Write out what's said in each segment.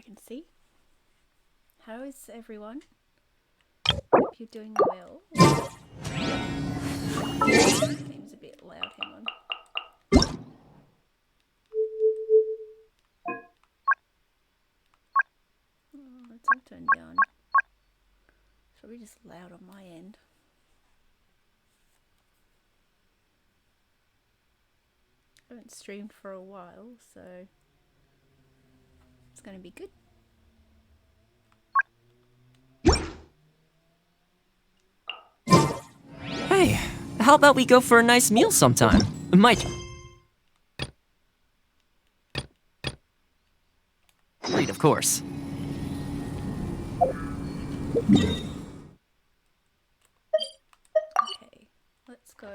I can see. How is everyone? Hope you're doing well. Game's a bit loud, hang on. Oh, it's all turned down. It's probably just loud on my end. I haven't streamed for a while, so it's going to be good. Hey, how about we go for a nice meal sometime? Mike. Great, of course. Okay, let's go.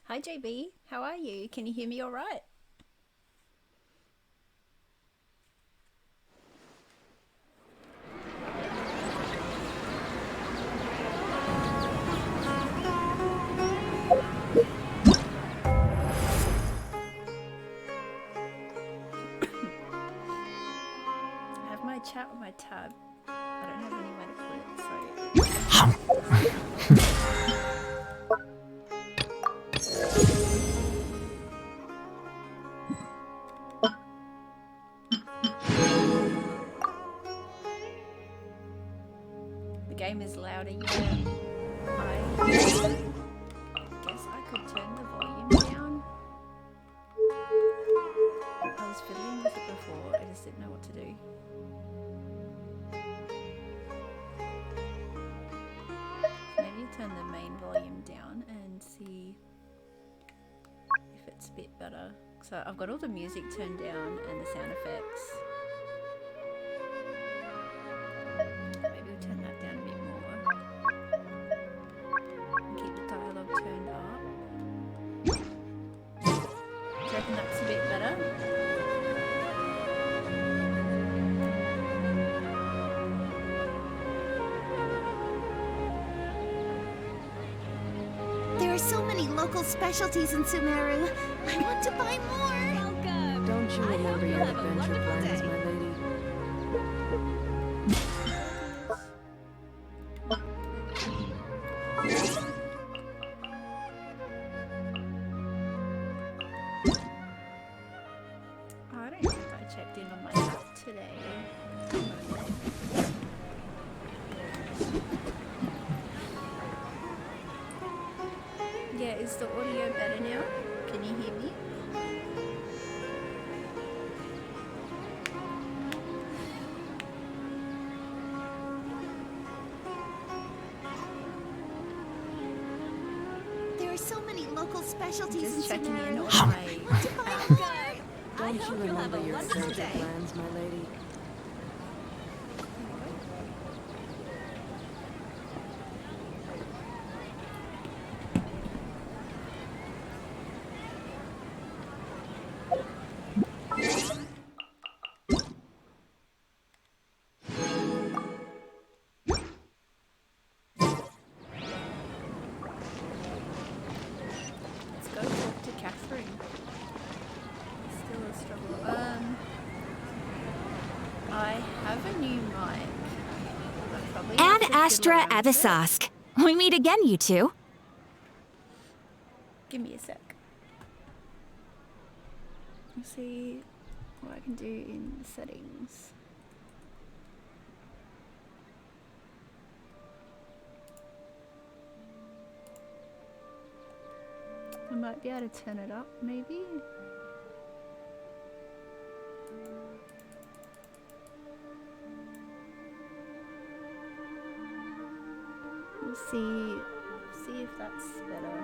Hi JB, how are you? Can you hear me all right? I have my chat on my tab. I don't have anywhere to put it, the game is louder, yeah. I guess I could turn the volume down. I was fiddling with it before, I just didn't know what to do. Maybe turn the main volume down and see if it's a bit better. So I've got all the music turned down and the sound effects. Maybe we'll turn that down a bit more. And keep the dialogue turned up. Do you reckon that's a bit better? There are so many local specialties in Sumeru. I want to buy more. Welcome. Don't you remember your adventure plans, my lady? I don't think I checked in on my app today. Yeah, is the audio better now? Can you hear me? There are so many local specialties in Just checking in Sumeru. on my I want to buy app. more. Don't you remember your adventure plans, my lady? Let's go talk to Catherine. Still a struggle. I have a new mic. I probably have Ad to fiddle Astra around with it. Avisask. We meet again, you two. Give me a sec. Let's see what I can do in the settings. I might be able to turn it up, maybe. We'll see if that's better.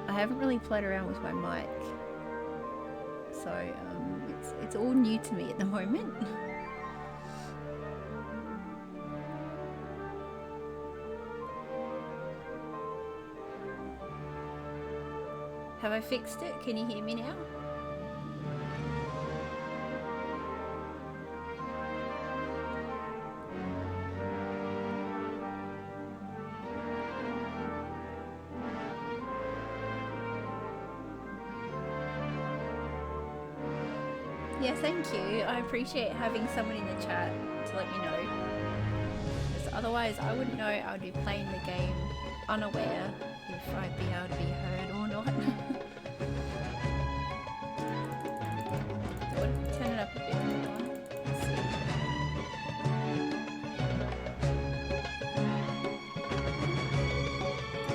I haven't really played around with my mic, so it's all new to me at the moment. Have I fixed it? Can you hear me now? Yeah, thank you. I appreciate having someone in the chat to let me know. Because otherwise, I wouldn't know I would be playing the game unaware if I'd be able to be heard or not. Would turn it up a bit more. Let's see.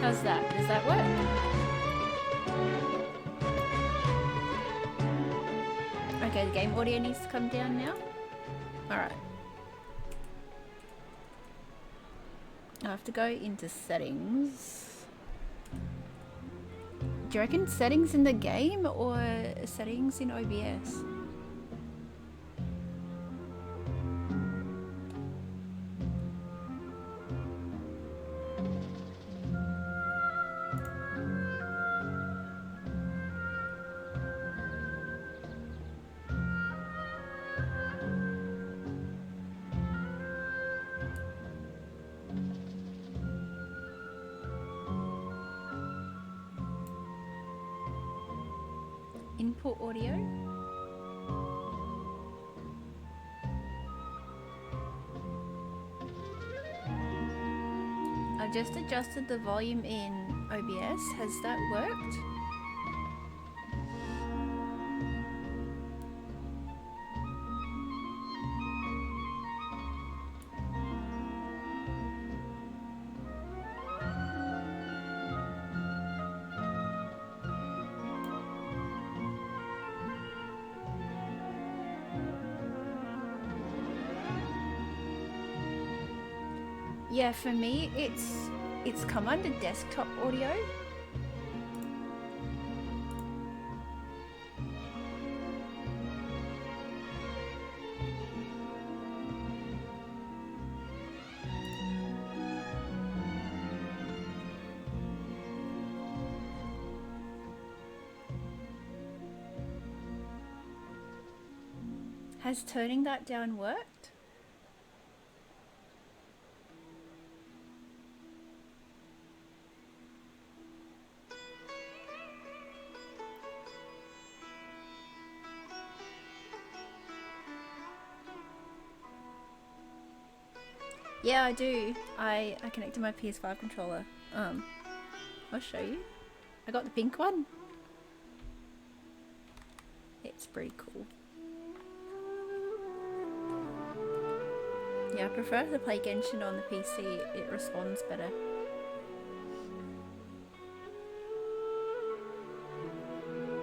How's that? Does that work? Okay, the game audio needs to come down now. Alright. I have to go into settings. Do you reckon settings in the game or settings in OBS? Input audio. I've just adjusted the volume in OBS. Has that worked? Yeah, for me, it's come under desktop audio. Has turning that down worked? Yeah, I do. I connected my PS5 controller. I'll show you. I got the pink one. It's pretty cool. Yeah, I prefer to play Genshin on the PC. It responds better.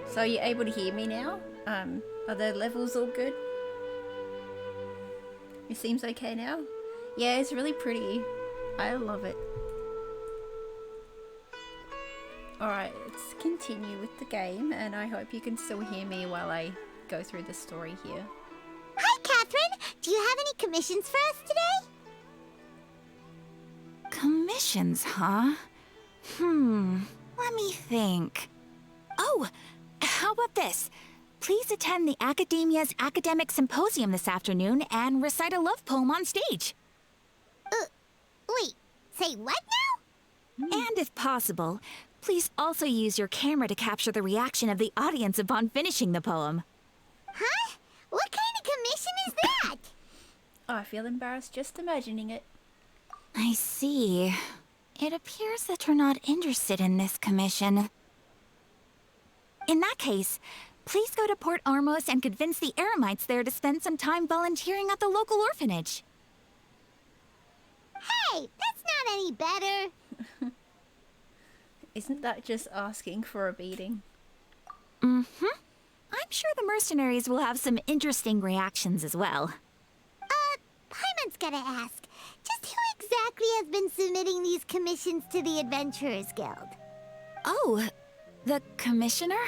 So are you able to hear me now? Are the levels all good? It seems okay now? Yeah, it's really pretty. I love it. Alright, let's continue with the game, and I hope you can still hear me while I go through the story here. Hi, Catherine. Do you have any commissions for us today? Commissions, huh? Let me think. Oh, how about this? Please attend the Academia's Academic Symposium this afternoon and recite a love poem on stage. Wait, say what now? And if possible, please also use your camera to capture the reaction of the audience upon finishing the poem. Huh? What kind of commission is that? Oh, I feel embarrassed just imagining it. I see. It appears that you're not interested in this commission. In that case, please go to Port Armos and convince the Eremites there to spend some time volunteering at the local orphanage. Hey, that's not any better. Isn't that just asking for a beating? I'm sure the mercenaries will have some interesting reactions as well. Paimon's gotta ask, just who exactly has been submitting these commissions to the Adventurers Guild? Oh, the commissioner?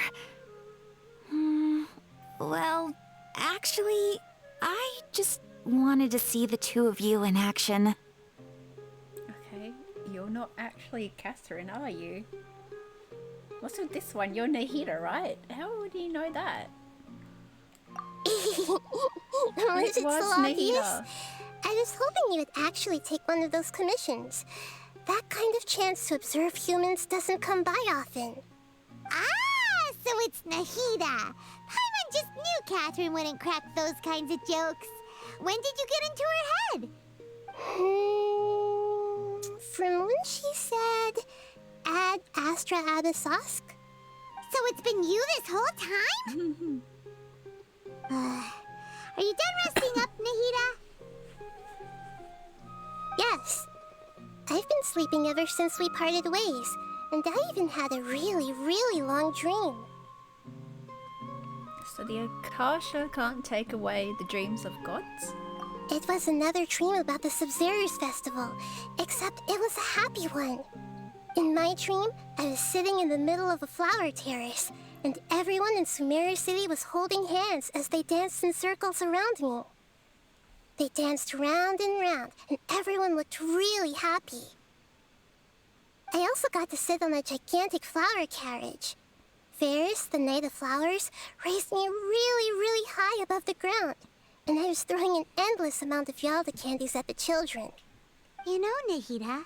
Well, actually, I just wanted to see the two of you in action. Okay, you're not actually Catherine, are you? What's with this one? You're Nahida, right? How would you know that? Was it so obvious? I was hoping you would actually take one of those commissions. That kind of chance to observe humans doesn't come by often. Ah, so it's Nahida. Paimon just knew Catherine wouldn't crack those kinds of jokes. When did you get into her head? From when she said, "Ad Astra Abysosk." So it's been you this whole time? Are you done resting up, Nahida? Yes. I've been sleeping ever since we parted ways, and I even had a really, really long dream. So the Akasha can't take away the dreams of gods? It was another dream about the Sub-Zerus festival, except it was a happy one. In my dream, I was sitting in the middle of a flower terrace, and everyone in Sumeru City was holding hands as they danced in circles around me. They danced round and round, and everyone looked really happy. I also got to sit on a gigantic flower carriage. Ferris, the Knight of Flowers, raised me really, really high above the ground, and I was throwing an endless amount of Yalda candies at the children. You know, Nahida,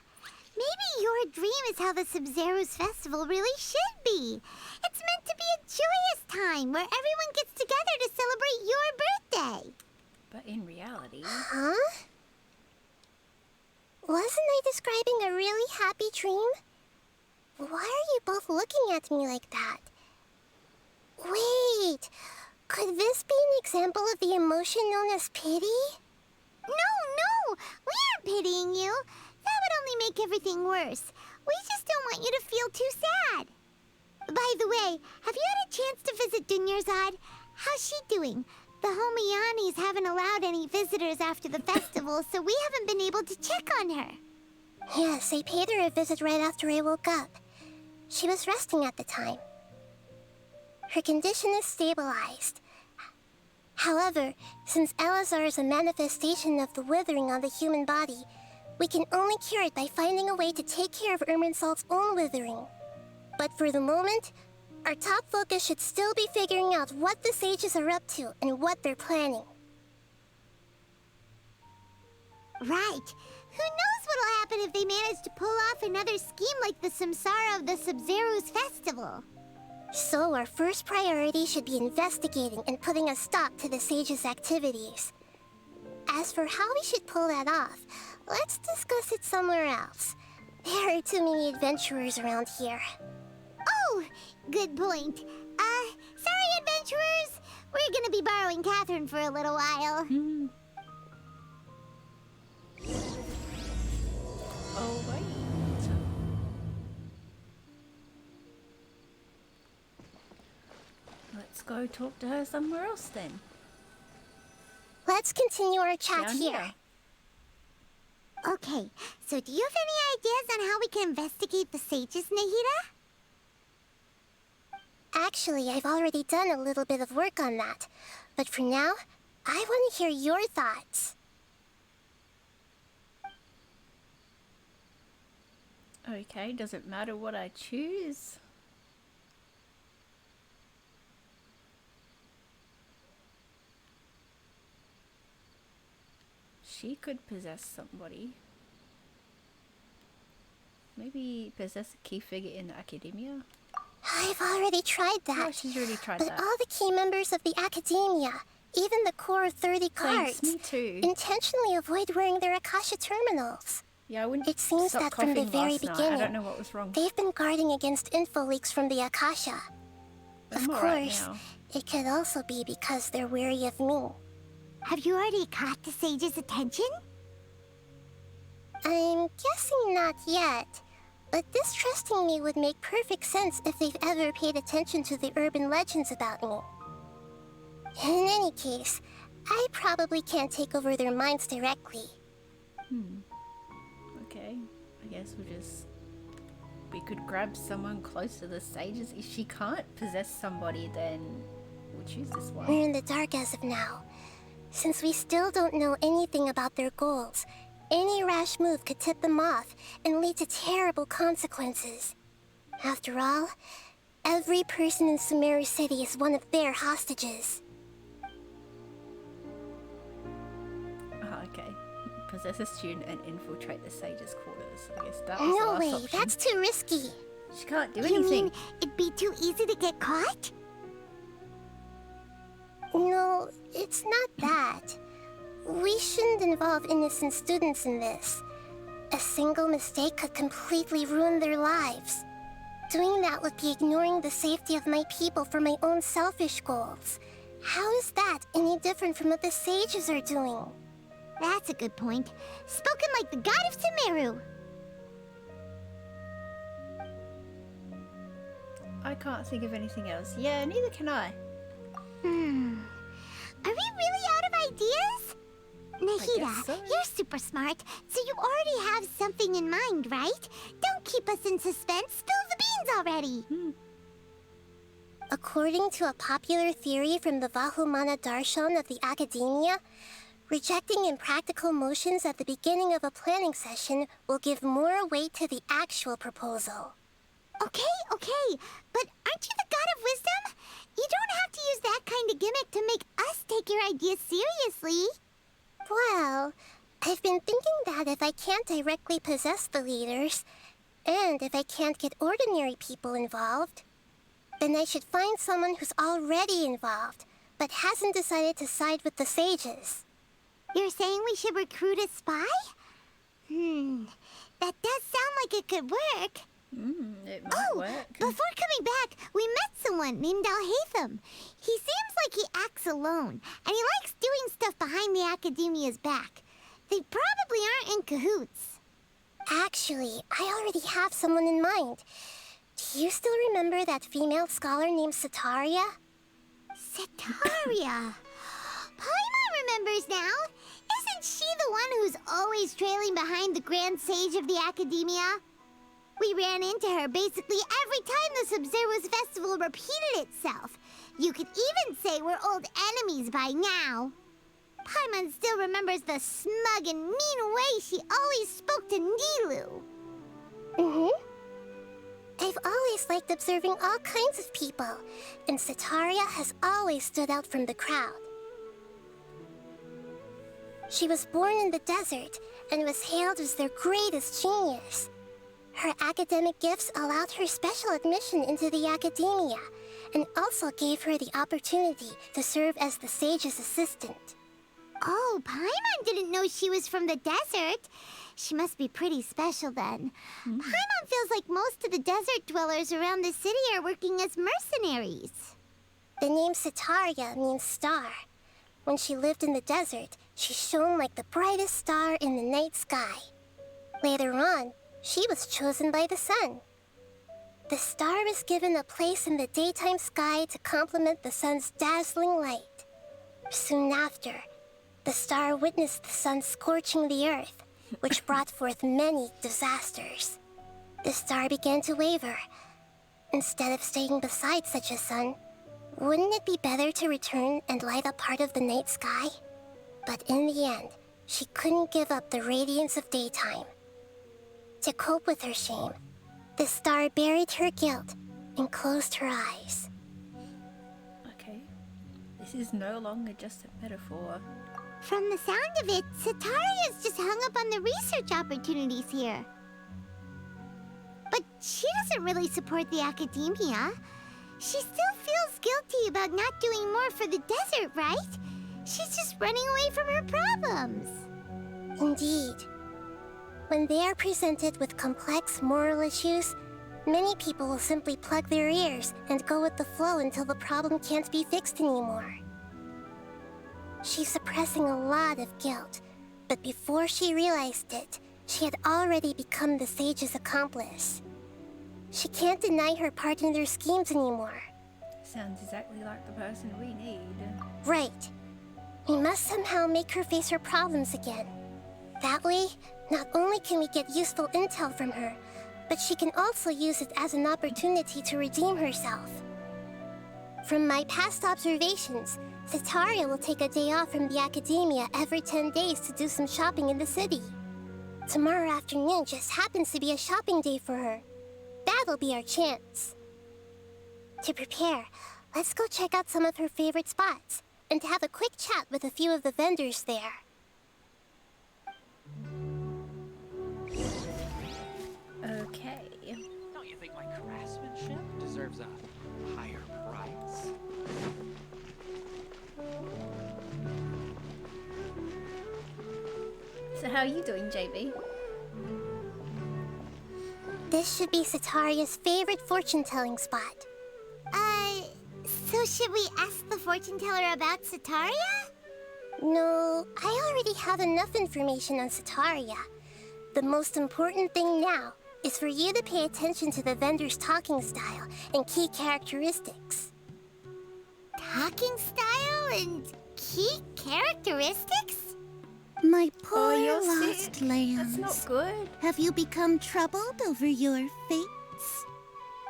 maybe your dream is how the Sub-Zerus festival really should be. It's meant to be a joyous time where everyone gets together to celebrate your birthday. But in reality... Huh? Wasn't I describing a really happy dream? Why are you both looking at me like that? Wait, could this be an example of the emotion known as pity? No, we aren't pitying you. That would only make everything worse. We just don't want you to feel too sad. By the way, have you had a chance to visit Dunyarzad? How's she doing? The Homianis haven't allowed any visitors after the festival, so we haven't been able to check on her. Yes, I paid her a visit right after I woke up. She was resting at the time. Her condition is stabilized. However, since Elazar is a manifestation of the withering on the human body, we can only cure it by finding a way to take care of Irminsul's own withering. But for the moment, our top focus should still be figuring out what the sages are up to and what they're planning. Right. Who knows what'll happen if they manage to pull off another scheme like the Samsara of the Sub-Zerus festival? So our first priority should be investigating and putting a stop to the sages' activities. As for how we should pull that off, let's discuss it somewhere else. There are too many adventurers around here. Oh, good point. Sorry, adventurers. We're gonna be borrowing Catherine for a little while. Oh, wait. Let's go talk to her somewhere else then. Let's continue our chat Down here. Okay, so do you have any ideas on how we can investigate the sages, Nahida? Actually, I've already done a little bit of work on that. But for now, I want to hear your thoughts. Okay, does it matter what I choose? She could possess somebody. Maybe possess a key figure in the academia? I've already tried that. Oh, she's already tried but that. all the key members of the academia, even the core of 30 Thanks, cards, me too. intentionally avoid wearing their Akasha terminals. Yeah, I wouldn't It seems stop that from the coughing very last night. beginning, I don't know what was wrong. they've been guarding against info leaks from the Akasha. I'm Of alright course, now. it could also be because they're wary of me. Have you already caught the sage's attention? I'm guessing not yet, but distrusting me would make perfect sense if they've ever paid attention to the urban legends about me. In any case, I probably can't take over their minds directly. Okay, I guess we could grab someone close to the sages. If she can't possess somebody, then we'll choose this one. We're in the dark as of now. Since we still don't know anything about their goals, any rash move could tip them off and lead to terrible consequences. After all, every person in Sumeru City is one of their hostages. Okay. Possess a student and infiltrate the sage's quarters. I guess that was the No last way, option. that's too risky. She can't do You anything. mean it'd be too easy to get caught? No, it's not that. We shouldn't involve innocent students in this. A single mistake could completely ruin their lives. Doing that would be ignoring the safety of my people for my own selfish goals. How is that any different from what the sages are doing? That's a good point. Spoken like the god of Sumeru. I can't think of anything else. Yeah, neither can I. Are we really out of ideas? Nahida, so. you're super smart, so you already have something in mind, right? Don't keep us in suspense. Spill the beans already. According to a popular theory from the Vahumana Darshan of the Academia, rejecting impractical motions at the beginning of a planning session will give more weight to the actual proposal. Okay, but aren't you the god of wisdom? You don't have to use that kind of gimmick to make us take your ideas seriously. Well, I've been thinking that if I can't directly possess the leaders, and if I can't get ordinary people involved, then I should find someone who's already involved, but hasn't decided to side with the sages. You're saying we should recruit a spy? That does sound like it could work. It might work. Before coming back, we met someone named Alhaitham. He seems like he acts alone, and he likes doing stuff behind the Academia's back. They probably aren't in cahoots. Actually, I already have someone in mind. Do you still remember that female scholar named Sataria? Sataria. Paimon remembers now. Isn't she the one who's always trailing behind the Grand Sage of the Academia? We ran into her basically every time the Sub-Zero's festival repeated itself. You could even say we're old enemies by now. Paimon still remembers the smug and mean way she always spoke to Nilu. I've always liked observing all kinds of people, and Sataria has always stood out from the crowd. She was born in the desert and was hailed as their greatest genius. Her academic gifts allowed her special admission into the academia, and also gave her the opportunity to serve as the sage's assistant. Oh, Paimon didn't know she was from the desert. She must be pretty special then. Paimon feels like most of the desert dwellers around the city are working as mercenaries. The name Sataria means star. When she lived in the desert, she shone like the brightest star in the night sky. Later on, she was chosen by the sun. The star was given a place in the daytime sky to complement the sun's dazzling light. Soon after, the star witnessed the sun scorching the earth, which brought forth many disasters. The star began to waver. Instead of staying beside such a sun, wouldn't it be better to return and light up part of the night sky? But in the end, she couldn't give up the radiance of daytime. To cope with her shame, the star buried her guilt and closed her eyes. Okay. This is no longer just a metaphor. From the sound of it, Sataria's just hung up on the research opportunities here. But she doesn't really support the academia. She still feels guilty about not doing more for the desert, right? She's just running away from her problems. Indeed. When they are presented with complex moral issues, many people will simply plug their ears and go with the flow until the problem can't be fixed anymore. She's suppressing a lot of guilt, but before she realized it, she had already become the sage's accomplice. She can't deny her part in their schemes anymore. Sounds exactly like the person we need. Right. We must somehow make her face her problems again. That way, not only can we get useful intel from her, but she can also use it as an opportunity to redeem herself. From my past observations, Sataria will take a day off from the academia every 10 days to do some shopping in the city. Tomorrow afternoon just happens to be a shopping day for her. That'll be our chance. To prepare, let's go check out some of her favorite spots and have a quick chat with a few of the vendors there. Okay. Don't you think my craftsmanship deserves a higher price? how are you doing, JB? This should be Sataria's favorite fortune-telling spot. So should we ask the fortune teller about Sataria? No, I already have enough information on Sataria. The most important thing now is for you to pay attention to the vendor's talking style and key characteristics. Talking style and key characteristics? My Oh, poor you're lost sick. lambs. That's not good. Have you become troubled over your fates?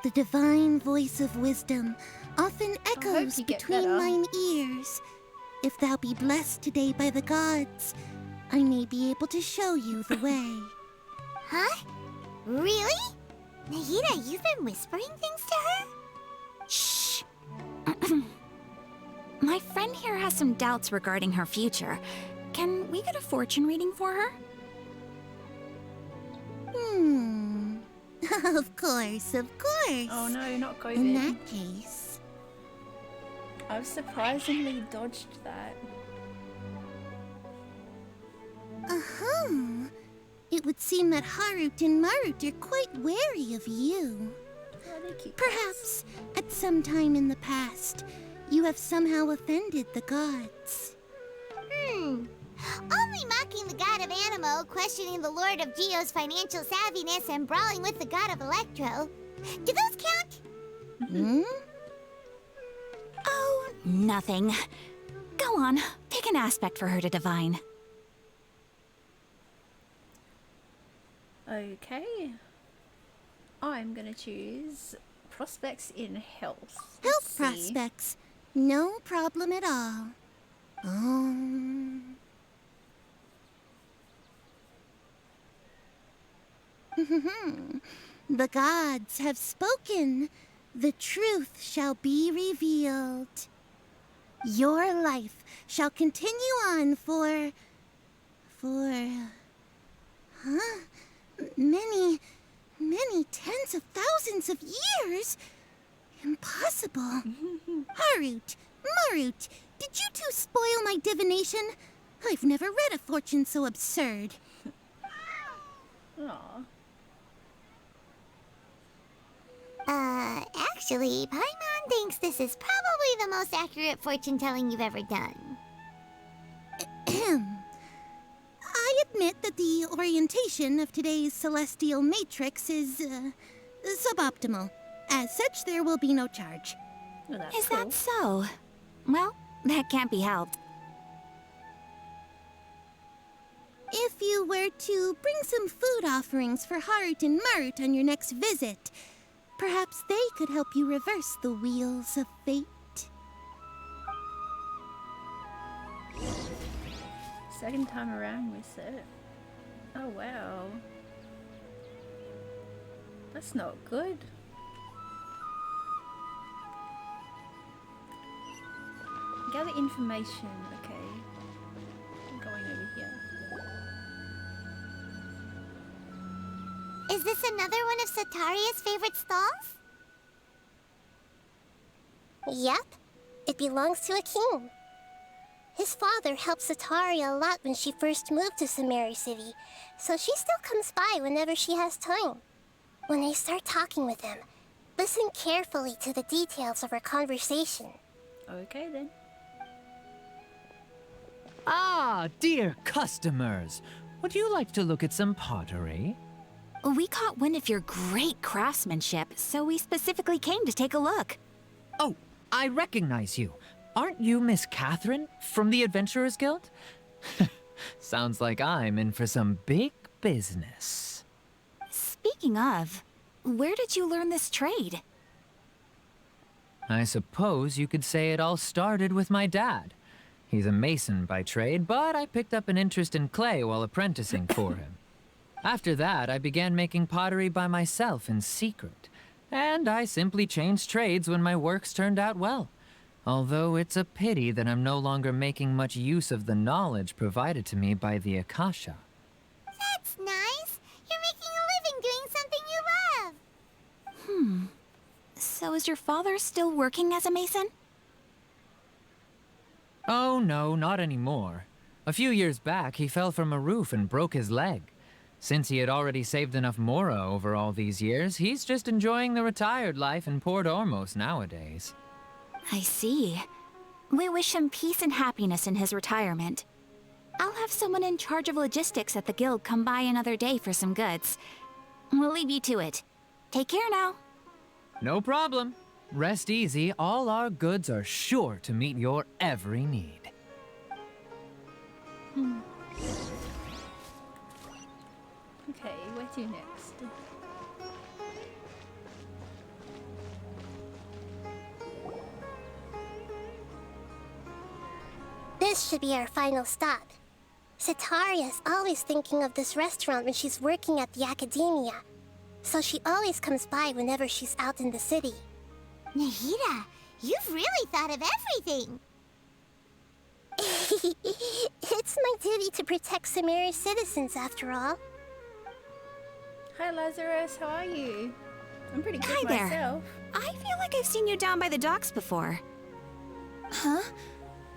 The divine voice of wisdom often echoes you get between better. mine ears. If thou be blessed today by the gods, I may be able to show you the way. Huh? Really? Nahida, you've been whispering things to her? Shh. My friend here has some doubts regarding her future. Can we get a fortune reading for her? Of course, of course. Oh no, not COVID. In that case, I've surprisingly dodged that. it would seem that Harut and Marut are quite wary of you. Oh, they're cute. Perhaps, at some time in the past, you have somehow offended the gods. Only mocking the god of Animo, questioning the lord of Geo's financial savviness, and brawling with the god of Electro. Do those count? Oh, nothing. Go on, pick an aspect for her to divine. Okay. I'm gonna choose prospects in health. Health Let's see. prospects. No problem at all. The gods have spoken. The truth shall be revealed. Your life shall continue on for... many tens of thousands of years? Impossible. Harut, Marut, did you two spoil my divination? I've never read a fortune so absurd. Aw. Actually, Paimon thinks this is probably the most accurate fortune-telling you've ever done. I admit that the orientation of today's celestial matrix is, suboptimal. As such, there will be no charge. Oh, that's Is cool. that so? Well, that can't be helped. If you were to bring some food offerings for Harut and Marut on your next visit, perhaps they could help you reverse the wheels of fate. Second time around with it. Oh wow. That's not good. Gather information, okay. I'm going over here. Is this another one of Sataria's favorite stalls? Yep, it belongs to a king. His father helped Sataria a lot when she first moved to Samari City, so she still comes by whenever she has time. When I start talking with him, listen carefully to the details of our conversation. Okay then. Ah, dear customers, would you like to look at some pottery? We caught wind of your great craftsmanship, so we specifically came to take a look. Oh, I recognize you. Aren't you Miss Catherine from the Adventurers Guild? Sounds like I'm in for some big business. Speaking of, where did you learn this trade? I suppose you could say it all started with my dad. He's a mason by trade, but I picked up an interest in clay while apprenticing for him. After that, I began making pottery by myself in secret, and I simply changed trades when my works turned out well. Although it's a pity that I'm no longer making much use of the knowledge provided to me by the Akasha. That's nice. You're making a living doing something you love. So is your father still working as a mason? Oh no, not anymore. A few years back, he fell from a roof and broke his leg. Since he had already saved enough Mora over all these years, he's just enjoying the retired life in Port Ormos nowadays. I see. We wish him peace and happiness in his retirement. I'll have someone in charge of logistics at the guild come by another day for some goods. We'll leave you to it. Take care now. No problem. Rest easy, all our goods are sure to meet your every need. Okay, where to next? This should be our final stop. Sitaria is always thinking of this restaurant when she's working at the academia, so she always comes by whenever she's out in the city. Nahida, you've really thought of everything. It's my duty to protect Sumeru's citizens, after all. Hi Lazarus, how are you? I'm pretty good Hi there. myself. I feel like I've seen you down by the docks before. Huh?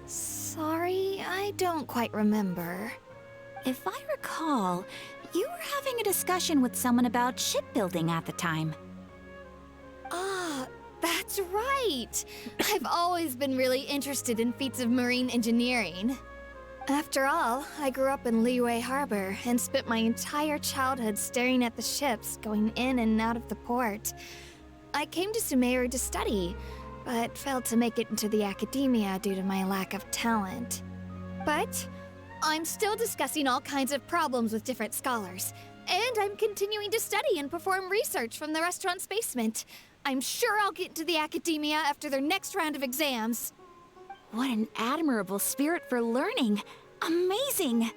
Sorry, I don't quite remember. If I recall, you were having a discussion with someone about shipbuilding at the time. Ah, that's right. I've always been really interested in feats of marine engineering. After all, I grew up in Liyue Harbor and spent my entire childhood staring at the ships going in and out of the port. I came to Sumeru to study, but failed to make it into the academia due to my lack of talent. But I'm still discussing all kinds of problems with different scholars, and I'm continuing to study and perform research from the restaurant's basement. I'm sure I'll get into the academia after their next round of exams. What an admirable spirit for learning. Amazing.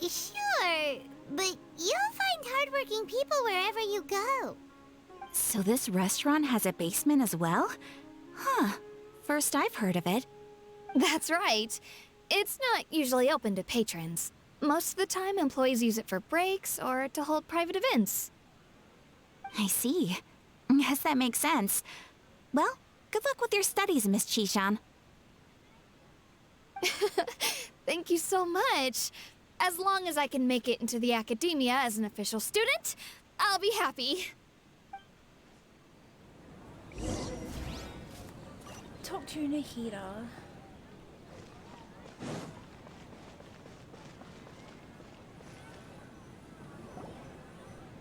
Sure, but you'll find hardworking people wherever you go. So this restaurant has a basement as well? Huh. First I've heard of it. That's right. It's not usually open to patrons. Most of the time, employees use it for breaks or to hold private events. I see. Guess that makes sense. Well, good luck with your studies, Miss Chishan. Thank you so much. As long as I can make it into the academia as an official student, I'll be happy. Talk to Nahida.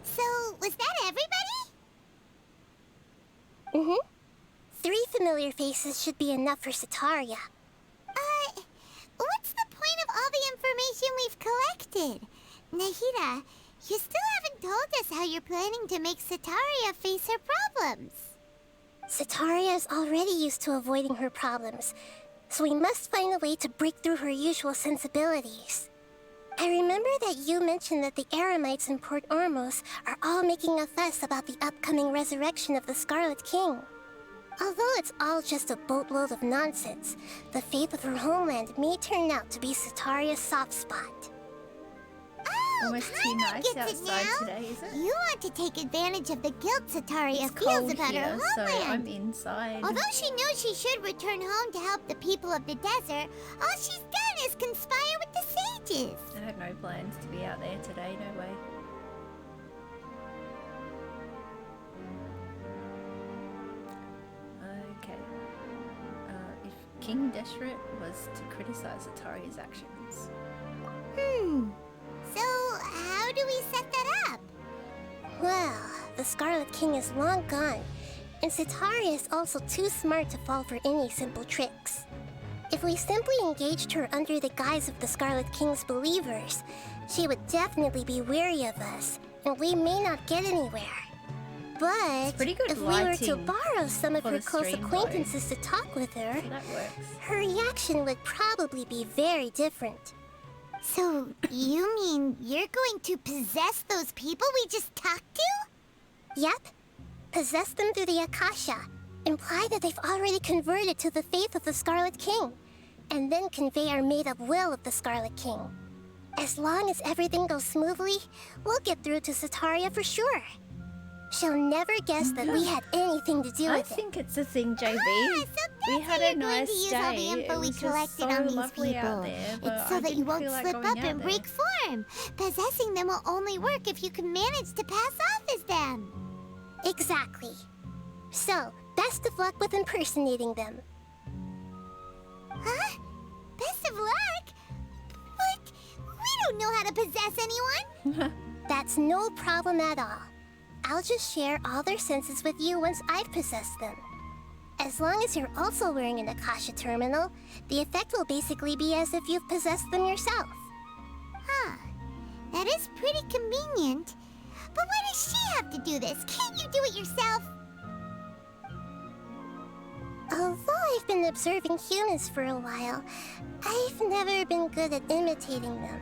So, was that everybody? Mm-hmm. 3 familiar faces should be enough for Sitaria. What's the point of all the information we've collected? Nahida, you still haven't told us how you're planning to make Sitaria face her problems. Sitaria is already used to avoiding her problems, so we must find a way to break through her usual sensibilities. I remember that you mentioned that the Eremites in Port Ormos are all making a fuss about the upcoming resurrection of the Scarlet King. Although it's all just a boatload of nonsense, the fate of her homeland may turn out to be Sitaria's soft spot. Oh, Almost too kinda nice gets it outside now. today, is it? You want to take advantage of the guilt Sitaria It's feels cold about her here, so homeland. I'm inside. Although she knows she should return home to help the people of the desert, all she's done is conspire with the sages. I have no plans to be out there today, no way. Okay. If King Deshret was to criticize Atari's actions. So, how do we set that up? Well, the Scarlet King is long gone, and Sitaria is also too smart to fall for any simple tricks. If we simply engaged her under the guise of the Scarlet King's believers, she would definitely be wary of us, and we may not get anywhere. But pretty good if we were to lighting borrow some of for her the close stream, though. acquaintances to talk with her, So that works. her reaction would probably be very different. So, you mean you're going to possess those people we just talked to? Yep. Possess them through the Akasha. Imply that they've already converted to the faith of the Scarlet King. And then convey our made-up will of the Scarlet King. As long as everything goes smoothly, we'll get through to Sitaria for sure. She'll never guess that we had anything to do I with it. think it's a thing, JV. Ah, so We that's had how a you're going nice to use all day. the It info we was just collected so on these lovely people. out there, but It's so I that you didn't won't feel like slip going up out and there. break form. Possessing them will only work if you can manage to pass off as them. Exactly. So, best of luck with impersonating them. Huh? Best of luck? But we don't know how to possess anyone. That's no problem at all. I'll just share all their senses with you once I've possessed them. As long as you're also wearing an Akasha terminal, the effect will basically be as if you've possessed them yourself. Huh. That is pretty convenient. But why does she have to do this? Can't you do it yourself? Although I've been observing humans for a while, I've never been good at imitating them.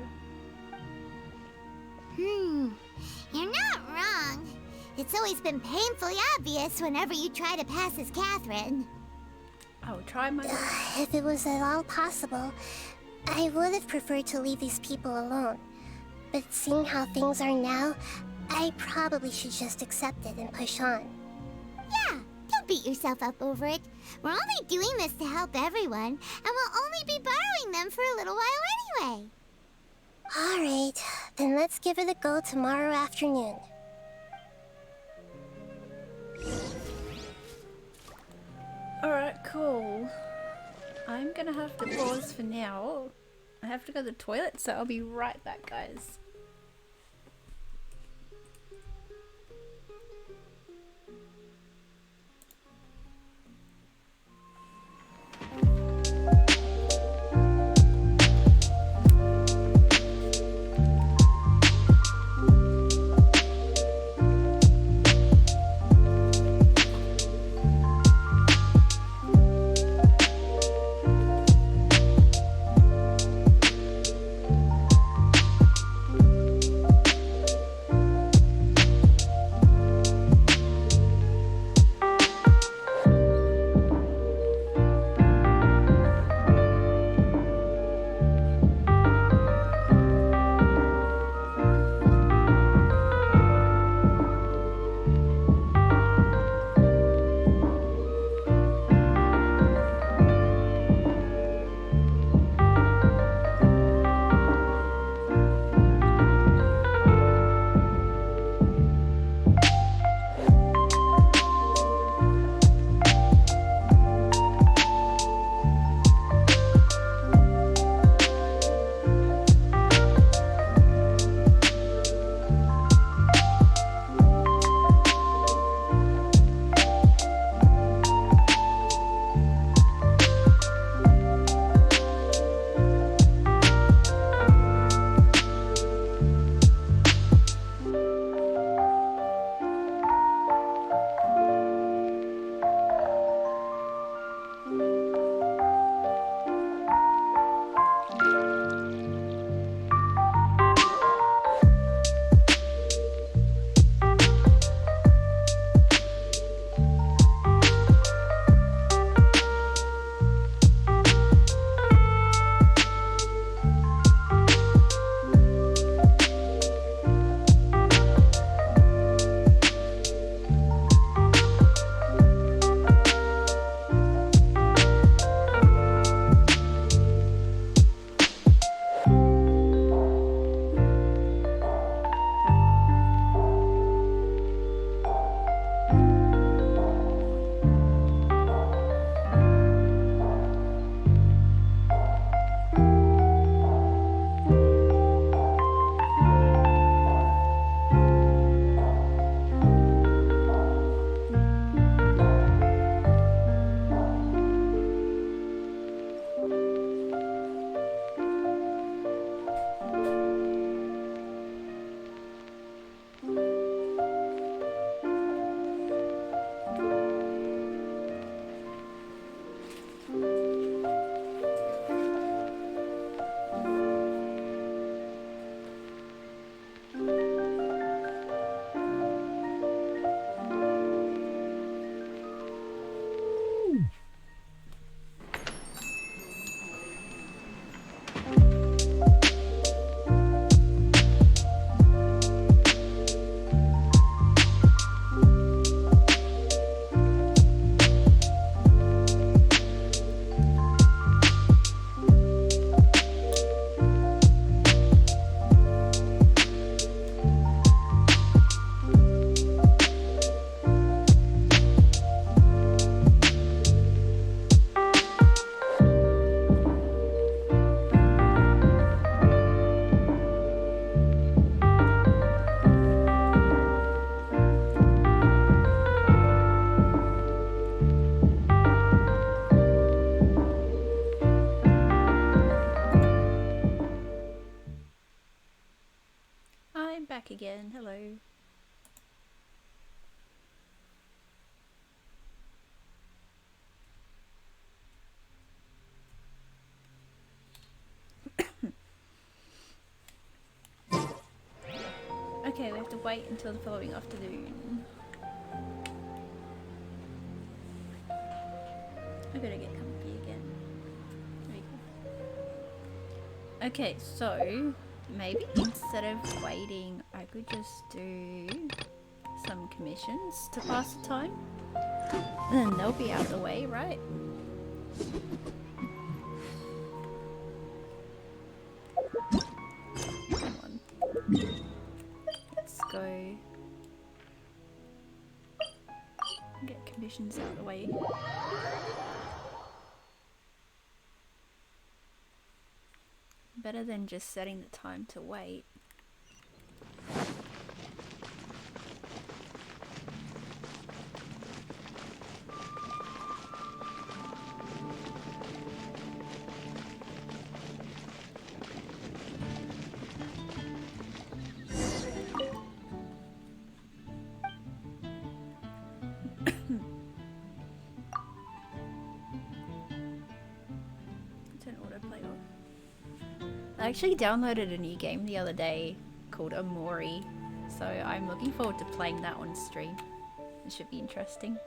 You're not wrong. It's always been painfully obvious whenever you try to pass as Catherine. I'll try my best. If it was at all possible, I would have preferred to leave these people alone. But seeing how things are now, I probably should just accept it and push on. Yeah, don't beat yourself up over it. We're only doing this to help everyone, and we'll only be borrowing them for a little while anyway. Alright, then let's give it a go tomorrow afternoon. Alright, cool. I'm gonna have to pause for now. I have to go to the toilet, so I'll be right back, guys. again. Hello. Okay, we have to wait until the following afternoon. I better get comfy again. There we go. Okay, so maybe instead of waiting, I could just do some commissions to pass the time. And then they'll be out of the way, right? Come on. Let's go get commissions out of the way. Better than just setting the time to wait. Turn autoplay off. I actually downloaded a new game the other day called Amori, so I'm looking forward to playing that on stream. It should be interesting.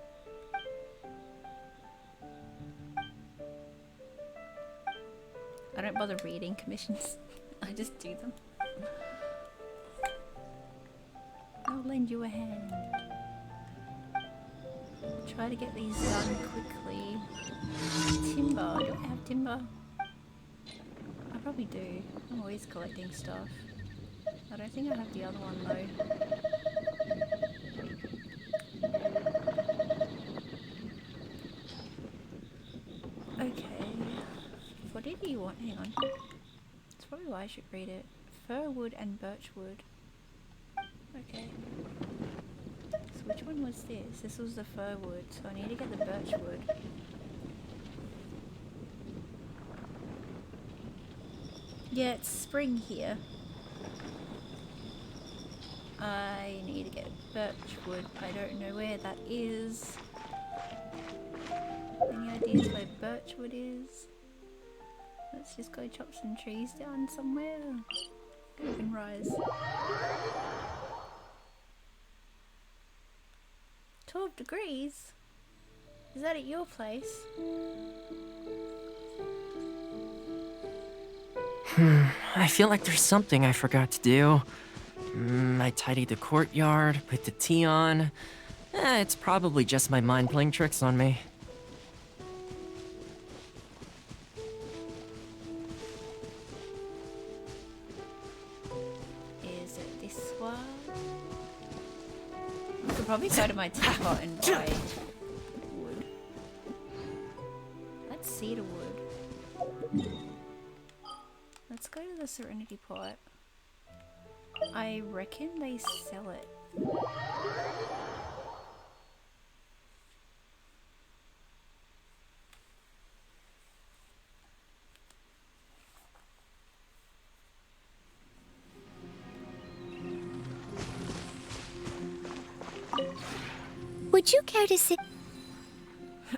I don't bother reading commissions, I just do them. I'll lend you a hand. Try to get these done quickly. Timber, do I have timber? I probably do. I'm always collecting stuff. I don't think I have the other one though. Okay. What did he want? Hang on. That's probably why I should read it. Fir wood and birch wood. Okay. So which one was this? This was the fir wood, so I need to get the birch wood. Yeah, it's spring here. I need to get birch wood. I don't know where that is. Any ideas where birch wood is? Let's just go chop some trees down somewhere. Open rise. 12 degrees? Is that at your place? I feel like there's something I forgot to do. I tidied the courtyard, put the tea on. It's probably just my mind playing tricks on me. Is it this one? I could probably go to my teapot and buy wood. Let's cedar wood. Let's go to the Serenity Pot. I reckon they sell it. Would you care to sit? Oh,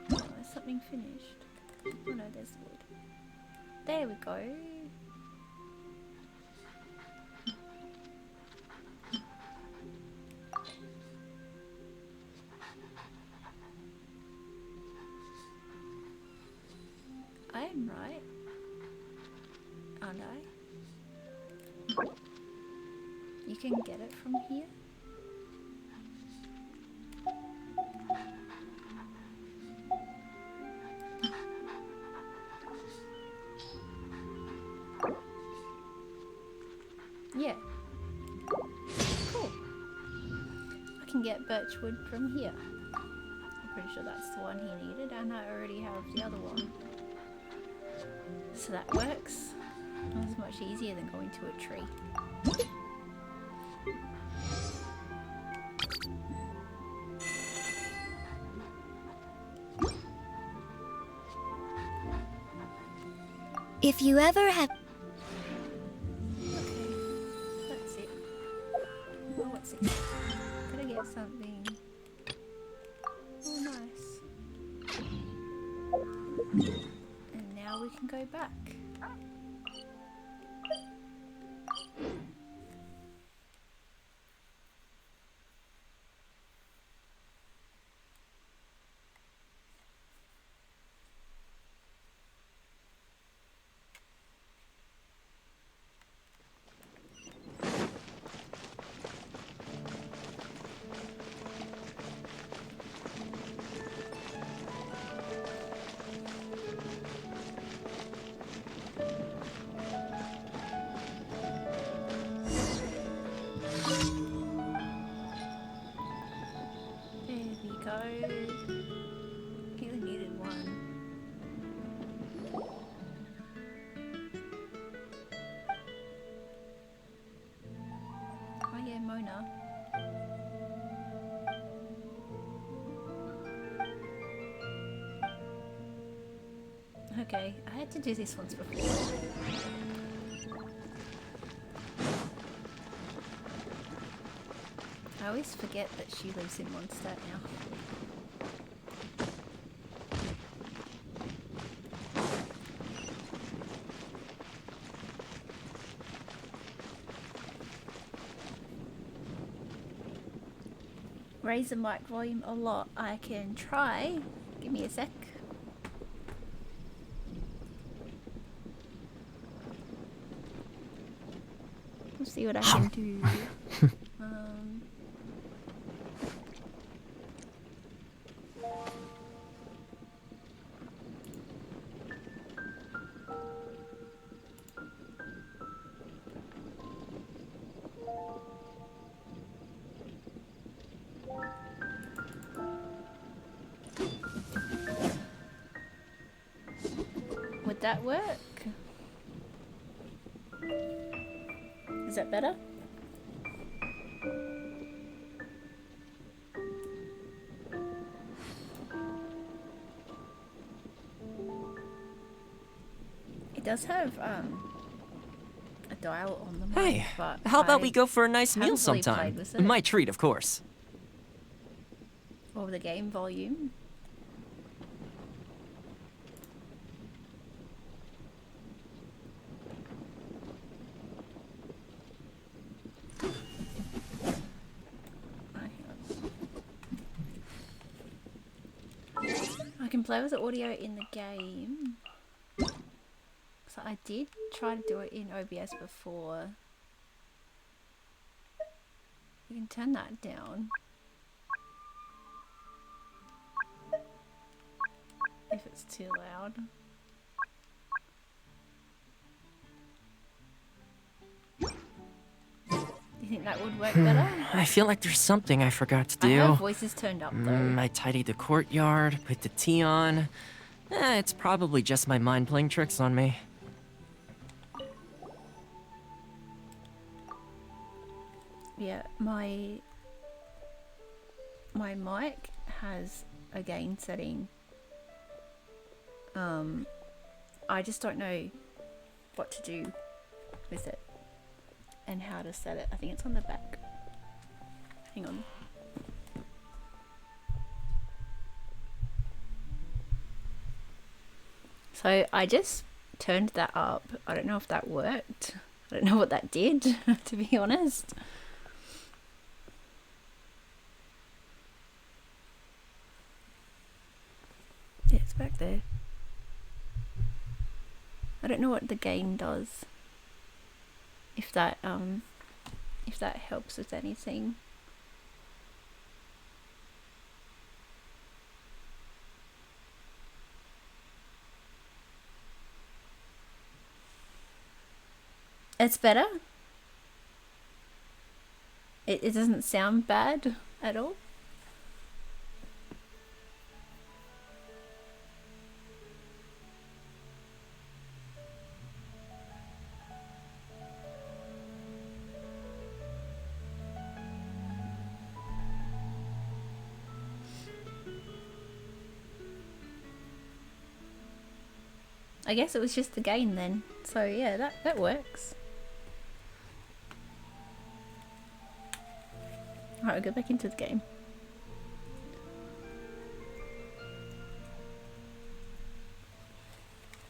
there's something finished. Oh no, there's wood. There we go. I am right, aren't I? You can get it from here? Yeah. Cool. I can get birchwood from here. I'm pretty sure that's the one he needed, and I already have the other one. So that works. That was much easier than going to a tree. If you ever have... Oh, what's it? Gotta get something. Oh, nice. And now we can go back. There we go. He only needed one. Oh yeah, Mona. Okay, I had to do this once before. I always forget that she lives in Mondstadt now. Raise the mic volume a lot. I can try. Give me a sec. We'll see what I can do. Would that work? Is that better? It does have a dial on the mic, Hey, but how about I we go for a nice haven't meal really sometime? played with it. My treat, of course. Or the game volume. I can play with the audio in the game. So I did try to do it in OBS before. You can turn that down. If it's too loud. Do you think that would work better? I feel like there's something I forgot to I do. have voices turned up though. I tidied the courtyard, put the tea on. It's probably just my mind playing tricks on me. Yeah, my mic has a gain setting. I just don't know what to do with it and how to set it. I think it's on the back. Hang on. So I just turned that up. I don't know if that worked. I don't know what that did, to be honest. Yeah, it's back there. I don't know what the gain does. If that helps with anything. It's better. It doesn't sound bad at all. I guess it was just the gain then. So yeah, that works. Alright, I'll go back into the game.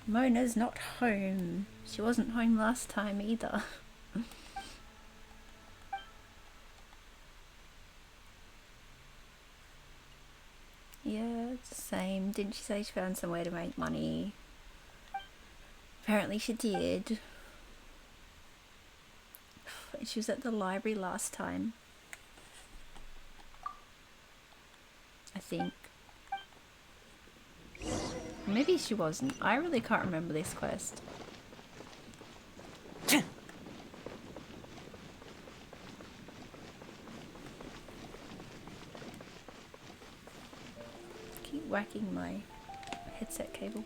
Mona's not home. She wasn't home last time either. Yeah, it's the same. Didn't she say she found some way to make money? Apparently she did. She was at the library last time, I think. Maybe she wasn't. I really can't remember this quest. Keep whacking my headset cable.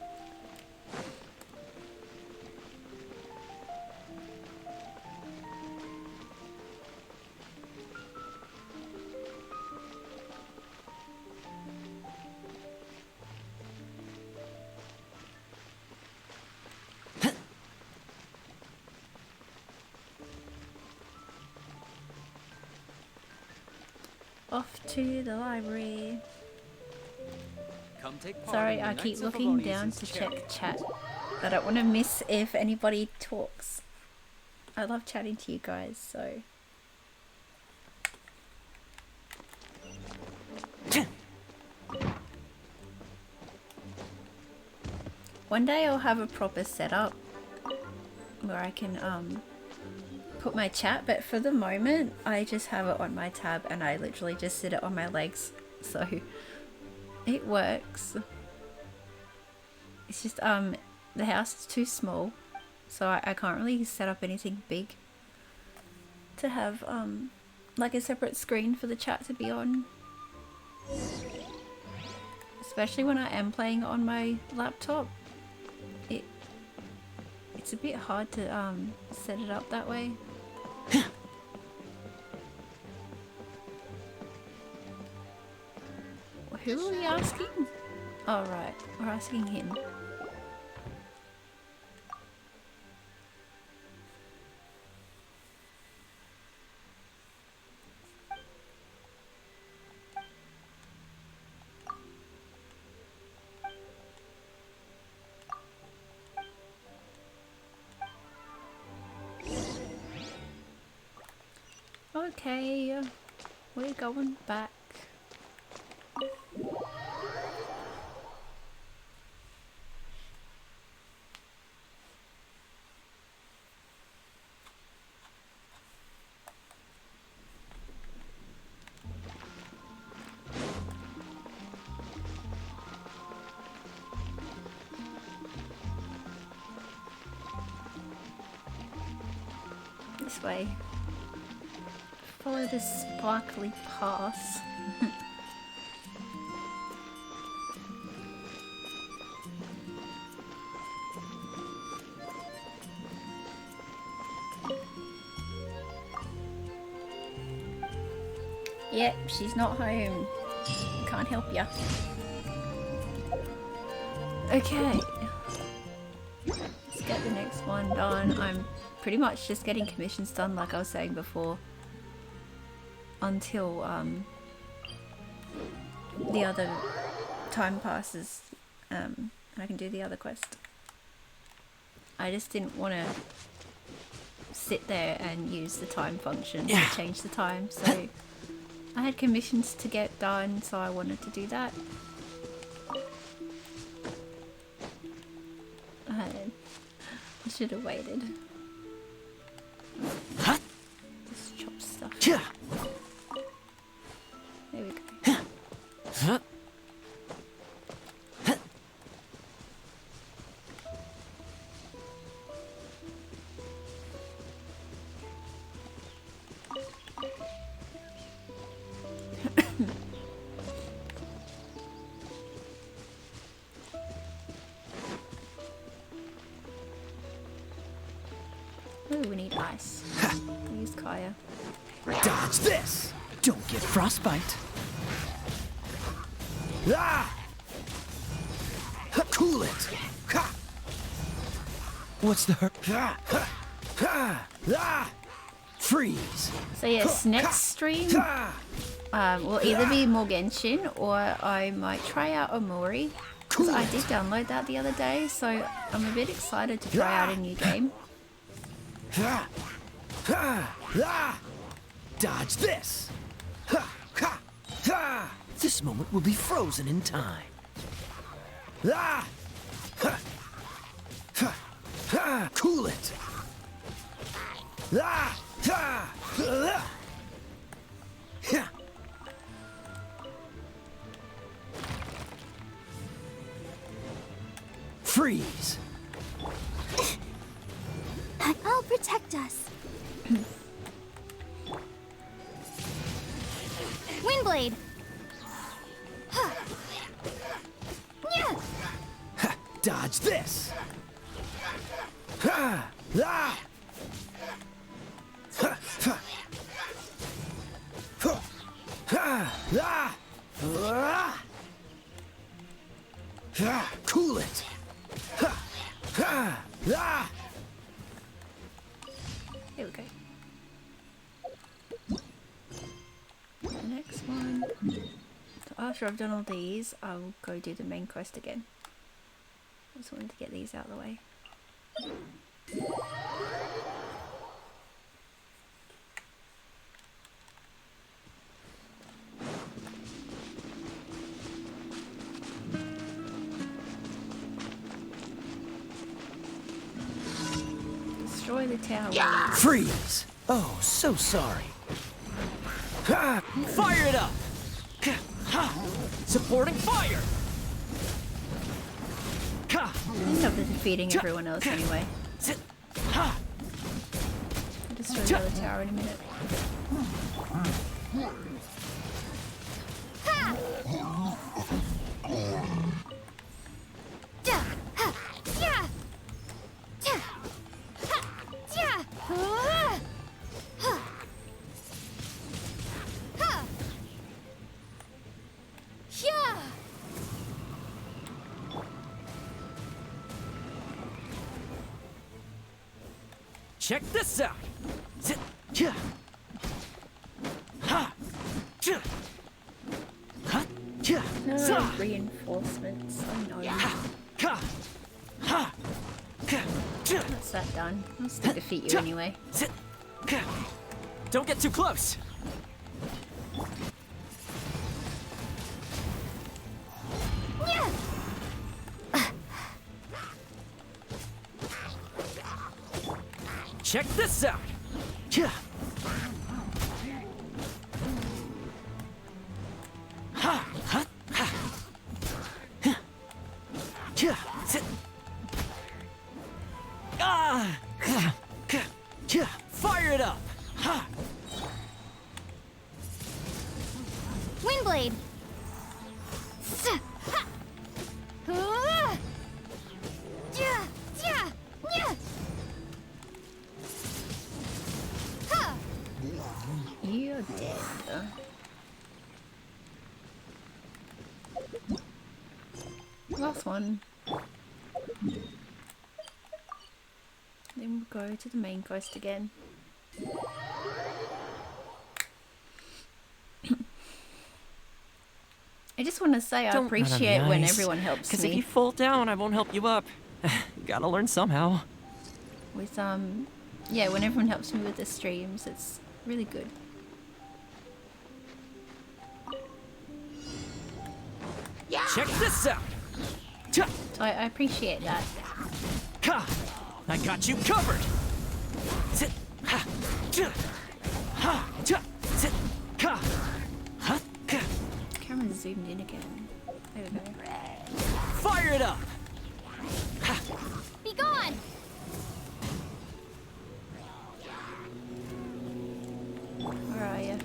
Off to the library. Come take part Sorry, in the I Knights keep of looking Favonius' down to charity. check chat. I don't want to miss if anybody talks. I love chatting to you guys, so. One day I'll have a proper setup where I can put my chat, but for the moment I just have it on my tab and I literally just sit it on my legs, so it works. It's just the house is too small, so I can't really set up anything big to have like a separate screen for the chat to be on, especially when I am playing on my laptop. It's a bit hard to set it up that way. Who are we asking? Oh right, we're asking him. Okay, we're going back. This way. Follow the sparkly path. Yep, she's not home. Can't help ya. Okay. Let's get the next one done. I'm pretty much just getting commissions done, like I was saying before, until the other time passes and I can do the other quest. I just didn't want to sit there and use the time function to change the time, so I had commissions to get done, so I wanted to do that. I should have waited. Just chop stuff. There we go. Ooh, we need ice. Use Kaya. Dodge this! Don't get frostbite. Ah! Cool it! What's the hurt? Freeze. So yes, next stream will either be more Genshin or I might try out Omori. Because I did download that the other day, so I'm a bit excited to try out a new game. Dodge this. This moment will be frozen in time. Cool it. Freeze. I'll protect us. Windblade. Dodge this. Cool it. Here we go. The next one. So after I've done all these, I'll go do the main quest again. I just wanted to get these out of the way. Destroy the tower. Freeze. Oh, so sorry. Fire it up! Supporting fire! End up defeating everyone else anyway. I'll destroy the other tower in a minute. Check this out! No reinforcements. Oh no. That's that done. I'll still defeat you anyway. Don't get too close! Check this out! Fire it up! Windblade. You're dead. Last one. Then we'll go to the main quest again. I just want to say I Don't run on the appreciate when ice, everyone helps Because if you me fall down, I won't help you up. You gotta learn somehow. with yeah, when everyone helps me with the streams, it's really good. Check this out! So I appreciate that. I got you covered! Camera's zoomed in again. There we go. Fire it up! Be gone. Where are you?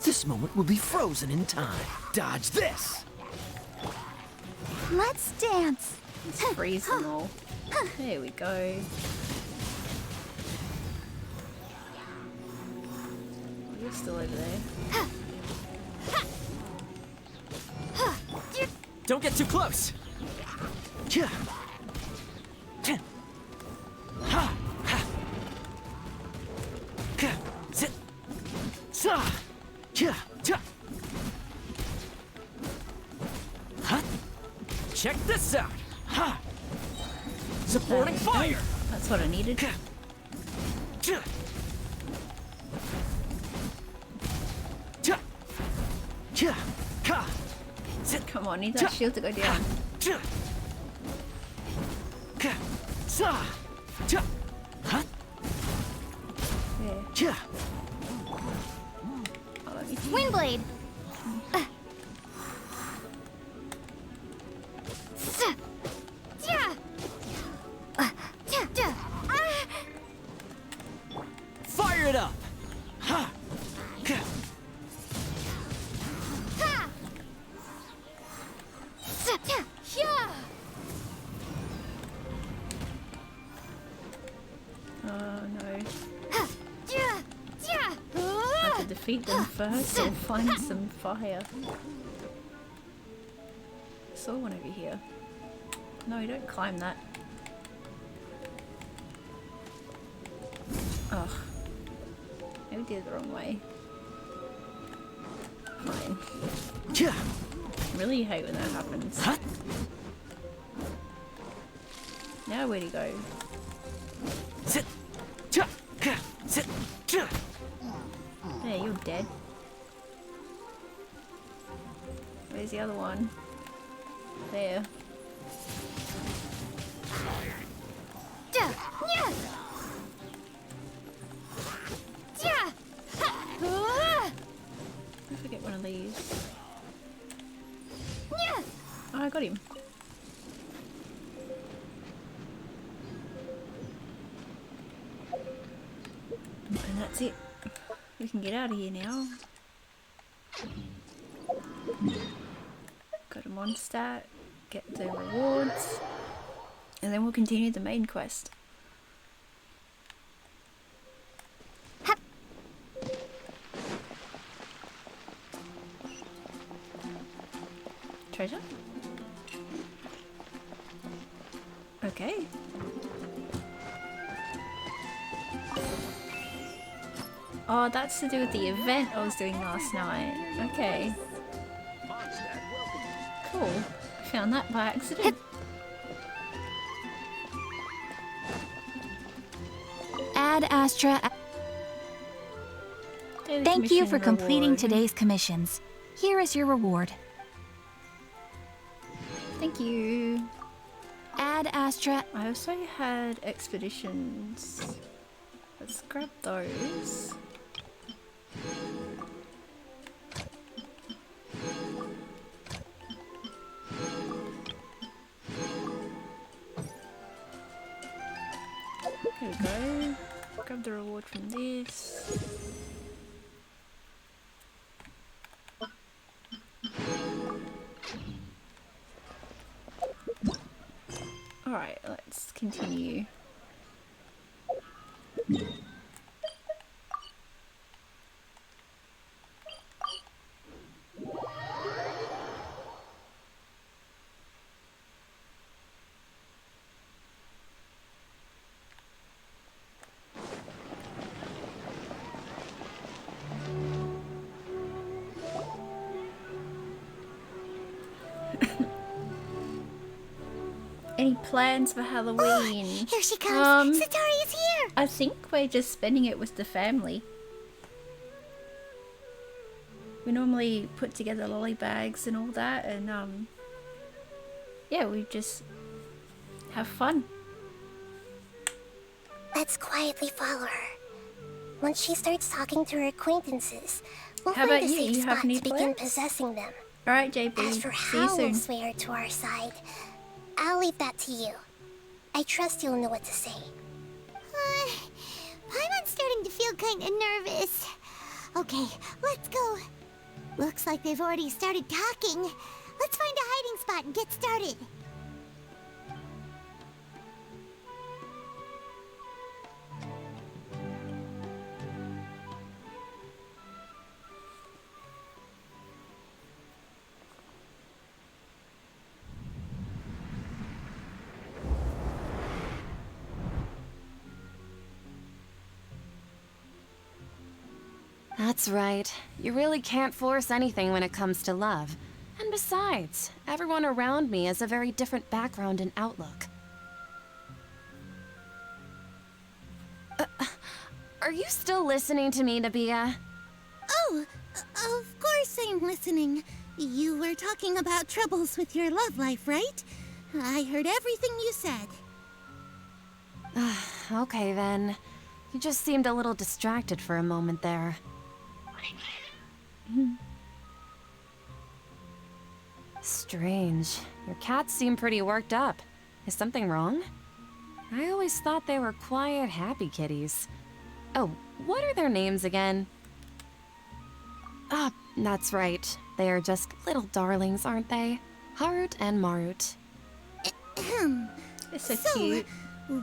This moment will be frozen in time. Dodge this. Let's dance. Let's freeze them all. There we go. You're still over there. Don't get too close! Check this out. Ha! Supporting fire. That's what I needed. Come on, need that shield to go down. There. Oh, let me see. Windblade! Fire it up. Ha! Oh no. I have to defeat them first or find some fire. I saw one over here. No, you don't climb that. Ugh. Maybe did it the wrong way. Fine. I really hate when that happens. Now where'd he go? There, you're dead. Where's the other one? There. I forget one of these. Oh, I got him. And that's it. We can get out of here now. Got a Mondstadt, get the rewards, and then we'll continue the main quest. Treasure? Okay. Oh, that's to do with the event I was doing last night. Okay. Cool. I found that by accident. Ad Astra. Daily Thank you commission for completing reward. today's commissions. Here is your reward. Thank you. Ad Astra. I also had expeditions. Let's grab those. Here we go. Grab the reward from this. Alright, let's continue. Any plans for Halloween? Here she comes. Um, Satori is here. I think we're just spending it with the family. We normally put together lolly bags and all that, and yeah, we just have fun. Let's quietly follow her. Once she starts talking to her acquaintances, we'll How find about a you? safe You have spot any to begin plans? possessing them. Alright, JB. As for See you how we'll soon. sway her to our side, I'll leave that to you. I trust you'll know what to say. Paimon's starting to feel kind of nervous. Okay, let's go. Looks like they've already started talking. Let's find a hiding spot and get started. That's right. You really can't force anything when it comes to love. And besides, everyone around me has a very different background and outlook. Are you still listening to me, Nabia? Oh, of course I'm listening. You were talking about troubles with your love life, right? I heard everything you said. Okay then. You just seemed a little distracted for a moment there. Strange. Your cats seem pretty worked up. Is something wrong? I always thought they were quiet, happy kitties. Oh, what are their names again? Ah, that's right. They are just little darlings, aren't they? Harut and Marut. It's so cute.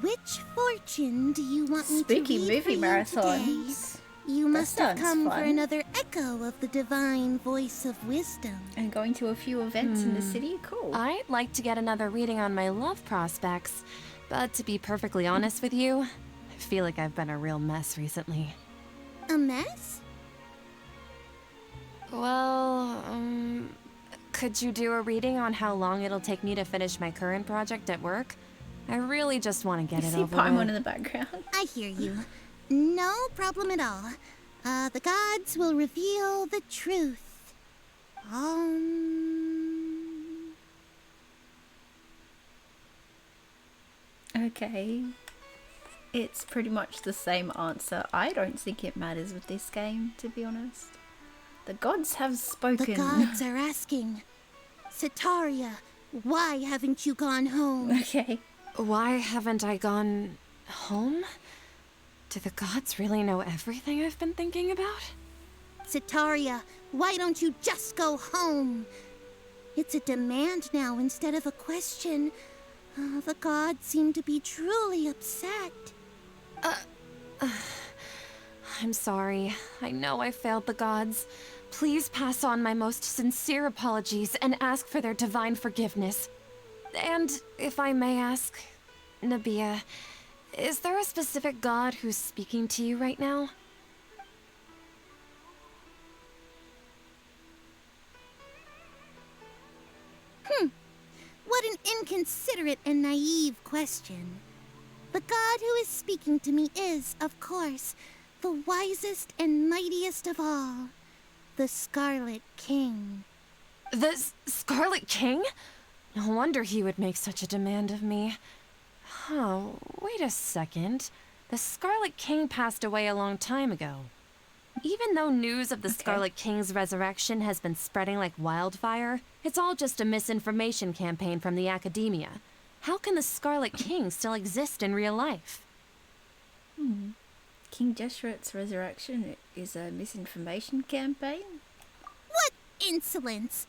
Which fortune do you want me Spooky to read movie for you today? marathons. You must have sounds come for fun. another echo of the divine voice of wisdom. And going to a few events in the city? Cool. I'd like to get another reading on my love prospects, but to be perfectly honest with you, I feel like I've been a real mess recently. A mess? Well, could you do a reading on how long it'll take me to finish my current project at work? I really just want to get You it see over Paimon with. in the background. I hear you. No problem at all. The gods will reveal the truth. Okay. It's pretty much the same answer. I don't think it matters with this game, to be honest. The gods have spoken. The gods are asking, Sitaria, why haven't you gone home? Okay. Why haven't I gone home? Do the gods really know everything I've been thinking about? Sitaria, why don't you just go home? It's a demand now instead of a question. The gods seem to be truly upset. I'm sorry. I know I failed the gods. Please pass on my most sincere apologies and ask for their divine forgiveness. And if I may ask, Nabia, is there a specific god who's speaking to you right now? What an inconsiderate and naive question. The god who is speaking to me is, of course, the wisest and mightiest of all, the Scarlet King. The Scarlet King? No wonder he would make such a demand of me. Oh, wait a second. The Scarlet King passed away a long time ago. Even though news of the Scarlet King's resurrection has been spreading like wildfire, it's all just a misinformation campaign from the academia. How can the Scarlet King still exist in real life? King Jesheret's resurrection is a misinformation campaign? What insolence!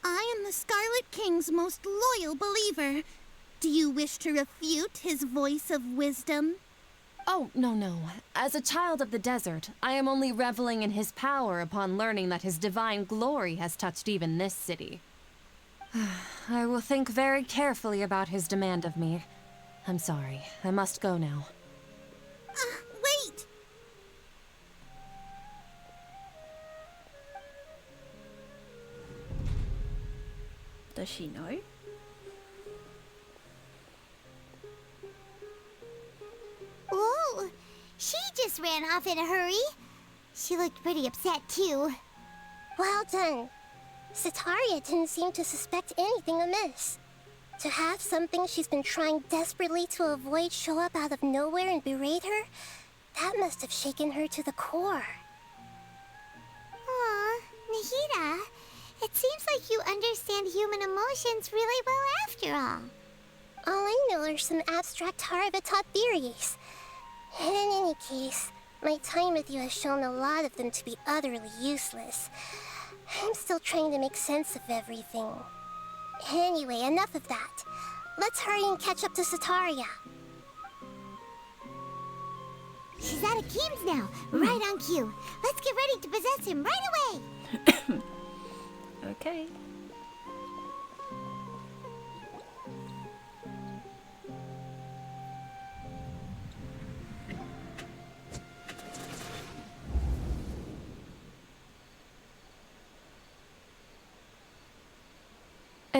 I am the Scarlet King's most loyal believer. Do you wish to refute his voice of wisdom? Oh, no. As a child of the desert, I am only reveling in his power upon learning that his divine glory has touched even this city. I will think very carefully about his demand of me. I'm sorry. I must go now. Wait! Does she know? Oh, she just ran off in a hurry. She looked pretty upset, too. Well done. Sitaria didn't seem to suspect anything amiss. To have something she's been trying desperately to avoid show up out of nowhere and berate her, that must have shaken her to the core. Aw, Nahida, it seems like you understand human emotions really well after all. All I know are some abstract Harabata theories. And in any case, my time with you has shown a lot of them to be utterly useless. I'm still trying to make sense of everything. Anyway, enough of that. Let's hurry and catch up to Sitaria. She's at Akeem's now, right on cue. Let's get ready to possess him right away. Okay.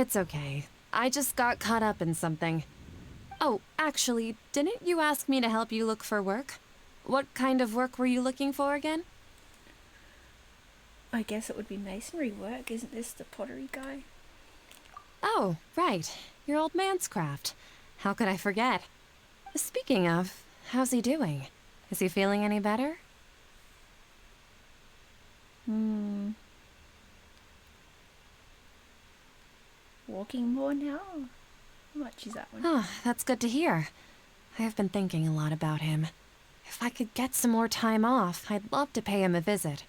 It's okay. I just got caught up in something. Oh, actually, didn't you ask me to help you look for work? What kind of work were you looking for again? I guess it would be masonry work. Isn't this the pottery guy? Oh, right. Your old man's craft. How could I forget? Speaking of, how's he doing? Is he feeling any better? Walking more now? How much is that one? Oh, that's good to hear. I have been thinking a lot about him. If I could get some more time off, I'd love to pay him a visit.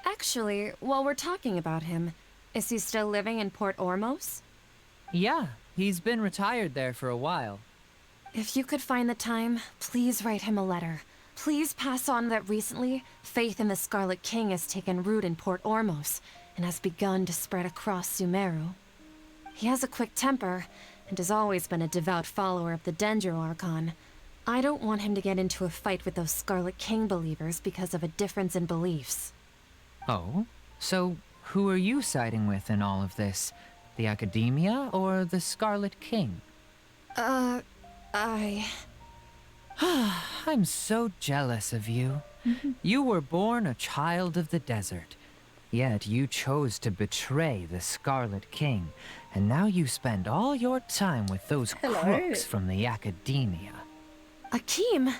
Actually, while we're talking about him, is he still living in Port Ormos? Yeah, he's been retired there for a while. If you could find the time, please write him a letter. Please pass on that recently, faith in the Scarlet King has taken root in Port Ormos and has begun to spread across Sumeru. He has a quick temper and has always been a devout follower of the Dendro Archon. I don't want him to get into a fight with those Scarlet King believers because of a difference in beliefs. Oh? So, who are you siding with in all of this? The Academia or the Scarlet King? I'm so jealous of you. You were born a child of the desert. Yet you chose to betray the Scarlet King, and now you spend all your time with those crooks from the Academia. Akeem!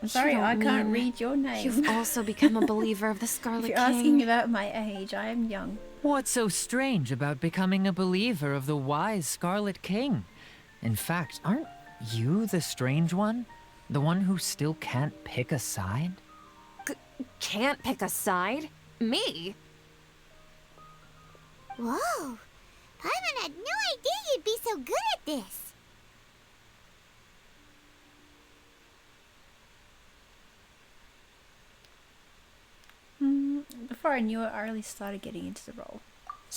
I'm sorry, I can't read your name. You've also become a believer of the Scarlet If you're King. asking about my age, I am young. What's so strange about becoming a believer of the wise Scarlet King? In fact, aren't you the strange one? The one who still can't pick a side? Can't pick a side? Me? Whoa! Paimon had no idea you'd be so good at this. Before I knew it, I really started getting into the role.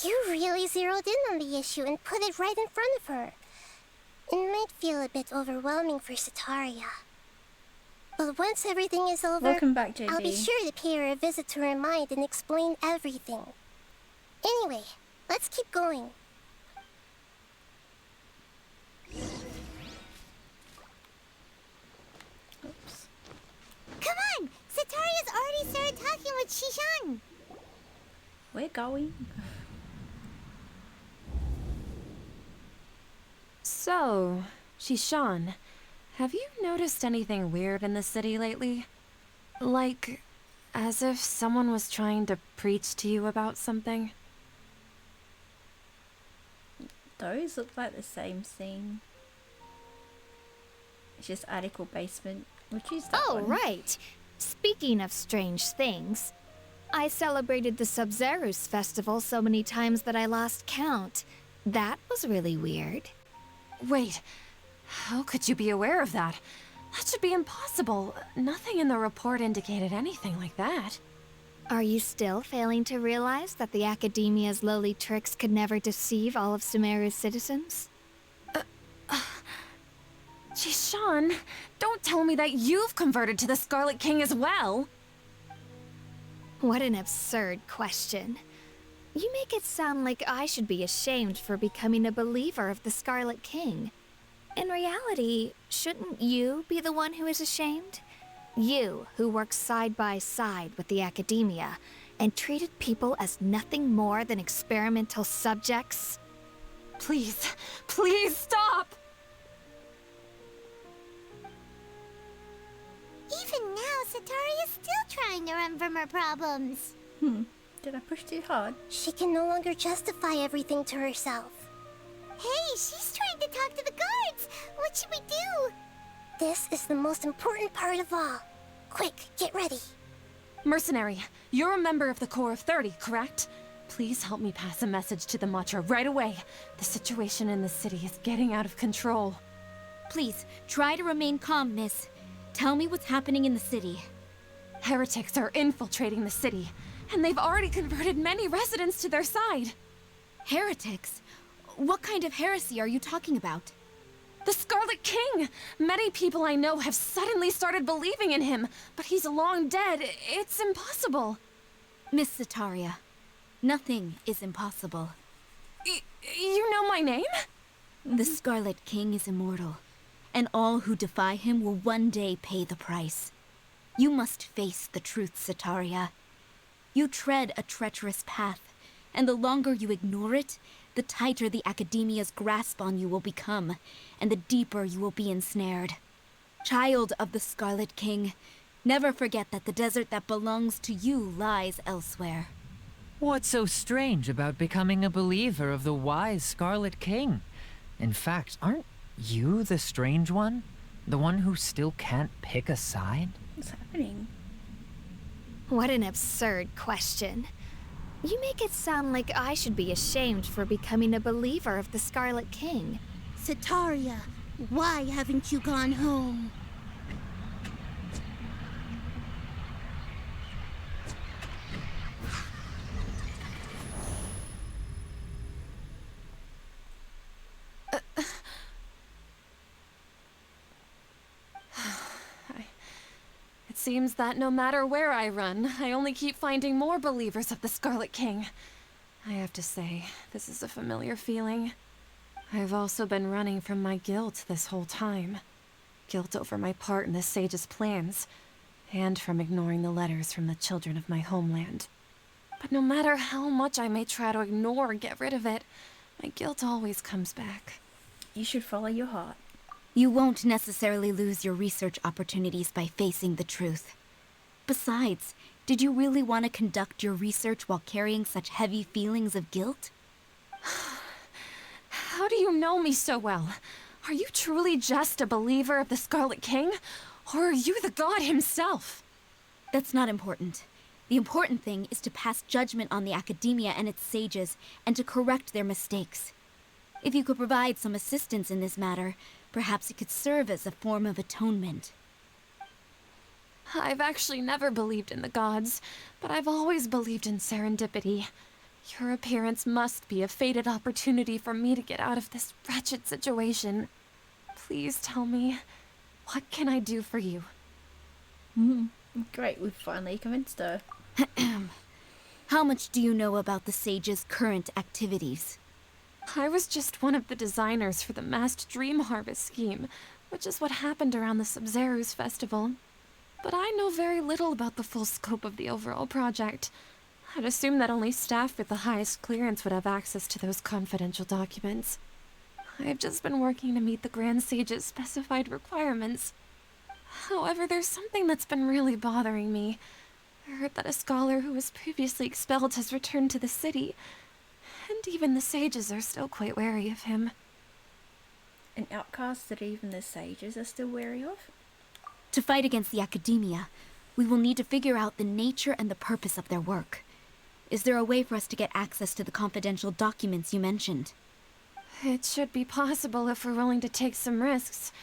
You really zeroed in on the issue and put it right in front of her. It might feel a bit overwhelming for Sataria. But once everything is over, Welcome back, JB. I'll be sure to pay her a visit to her mind and explain everything. Anyway, let's keep going. Oops. Come on! Sataria's already started talking with Shishan. We're going. So, Shishan, have you noticed anything weird in the city lately? Like, as if someone was trying to preach to you about something? Those look like the same scene. It's just attic or basement. Which is that Oh, one? right. Speaking of strange things, I celebrated the Sub-Zerus festival so many times that I lost count. That was really weird. Wait, how could you be aware of that? That should be impossible. Nothing in the report indicated anything like that. Are you still failing to realize that the Academia's lowly tricks could never deceive all of Sumeru's citizens? Jishan, don't tell me that you've converted to the Scarlet King as well! What an absurd question. You make it sound like I should be ashamed for becoming a believer of the Scarlet King. In reality, shouldn't you be the one who is ashamed? You, who works side by side with the Academia and treated people as nothing more than experimental subjects? Please, please stop! Even now, Sataria's still trying to run from her problems. Did I push too hard? She can no longer justify everything to herself. Hey, she's trying to talk to the guards. What should we do? This is the most important part of all. Quick, get ready. Mercenary, you're a member of the Corps of 30, correct? Please help me pass a message to the Matra right away. The situation in the city is getting out of control. Please, try to remain calm, miss. Tell me what's happening in the city. Heretics are infiltrating the city, and they've already converted many residents to their side. Heretics? What kind of heresy are you talking about? The Scarlet King! Many people I know have suddenly started believing in him, but he's long dead. It's impossible. Miss Sataria, nothing is impossible. You know my name? The Scarlet King is immortal, and all who defy him will one day pay the price. You must face the truth, Setaria. You tread a treacherous path, and the longer you ignore it, the tighter the Academia's grasp on you will become, and the deeper you will be ensnared. Child of the Scarlet King, never forget that the desert that belongs to you lies elsewhere. What's so strange about becoming a believer of the wise Scarlet King? In fact, aren't you the strange one? The one who still can't pick a side? What's happening? What an absurd question. You make it sound like I should be ashamed for becoming a believer of the Scarlet King. Setaria, why haven't you gone home? It seems that no matter where I run, I only keep finding more believers of the Scarlet King. I have to say, this is a familiar feeling. I've also been running from my guilt this whole time. Guilt over my part in the Sage's plans, and from ignoring the letters from the children of my homeland. But no matter how much I may try to ignore or get rid of it, my guilt always comes back. You should follow your heart. You won't necessarily lose your research opportunities by facing the truth. Besides, did you really want to conduct your research while carrying such heavy feelings of guilt? How do you know me so well? Are you truly just a believer of the Scarlet King? Or are you the god himself? That's not important. The important thing is to pass judgment on the Academia and its sages, and to correct their mistakes. If you could provide some assistance in this matter, perhaps it could serve as a form of atonement. I've actually never believed in the gods, but I've always believed in serendipity. Your appearance must be a fated opportunity for me to get out of this wretched situation. Please tell me, what can I do for you? Great, we've finally convinced her. How much do you know about the sage's current activities? I was just one of the designers for the masked dream harvest scheme, which is what happened around the Sub-Zeru's festival. But I know very little about the full scope of the overall project. I'd assume that only staff with the highest clearance would have access to those confidential documents. I've just been working to meet the Grand Sage's specified requirements. However, there's something that's been really bothering me. I heard that a scholar who was previously expelled has returned to the city, and even the sages are still quite wary of him. An outcast that even the sages are still wary of? To fight against the Academia, we will need to figure out the nature and the purpose of their work. Is there a way for us to get access to the confidential documents you mentioned? It should be possible if we're willing to take some risks.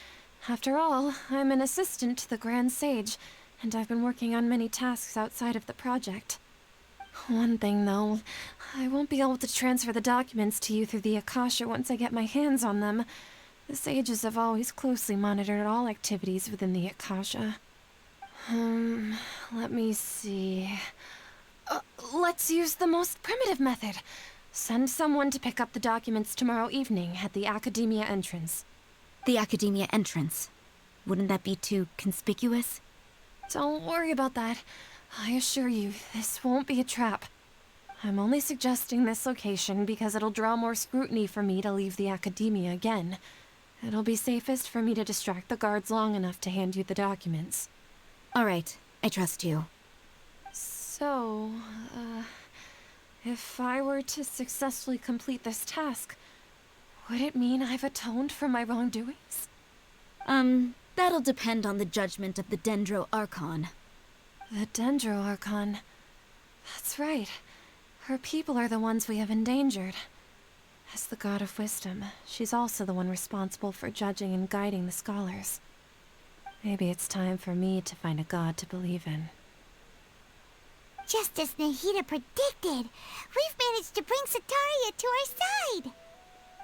After all, I'm an assistant to the Grand Sage, and I've been working on many tasks outside of the project. One thing, though, I won't be able to transfer the documents to you through the Akasha once I get my hands on them. The sages have always closely monitored all activities within the Akasha. Let me see. Let's use the most primitive method. Send someone to pick up the documents tomorrow evening at the Academia entrance. The Academia entrance? Wouldn't that be too conspicuous? Don't worry about that. I assure you, this won't be a trap. I'm only suggesting this location because it'll draw more scrutiny for me to leave the Academia again. It'll be safest for me to distract the guards long enough to hand you the documents. All right, I trust you. So, if I were to successfully complete this task, would it mean I've atoned for my wrongdoings? That'll depend on the judgment of the Dendro Archon. The Dendro Archon. That's right. Her people are the ones we have endangered. As the God of Wisdom, she's also the one responsible for judging and guiding the scholars. Maybe it's time for me to find a god to believe in. Just as Nahida predicted, we've managed to bring Setaria to our side!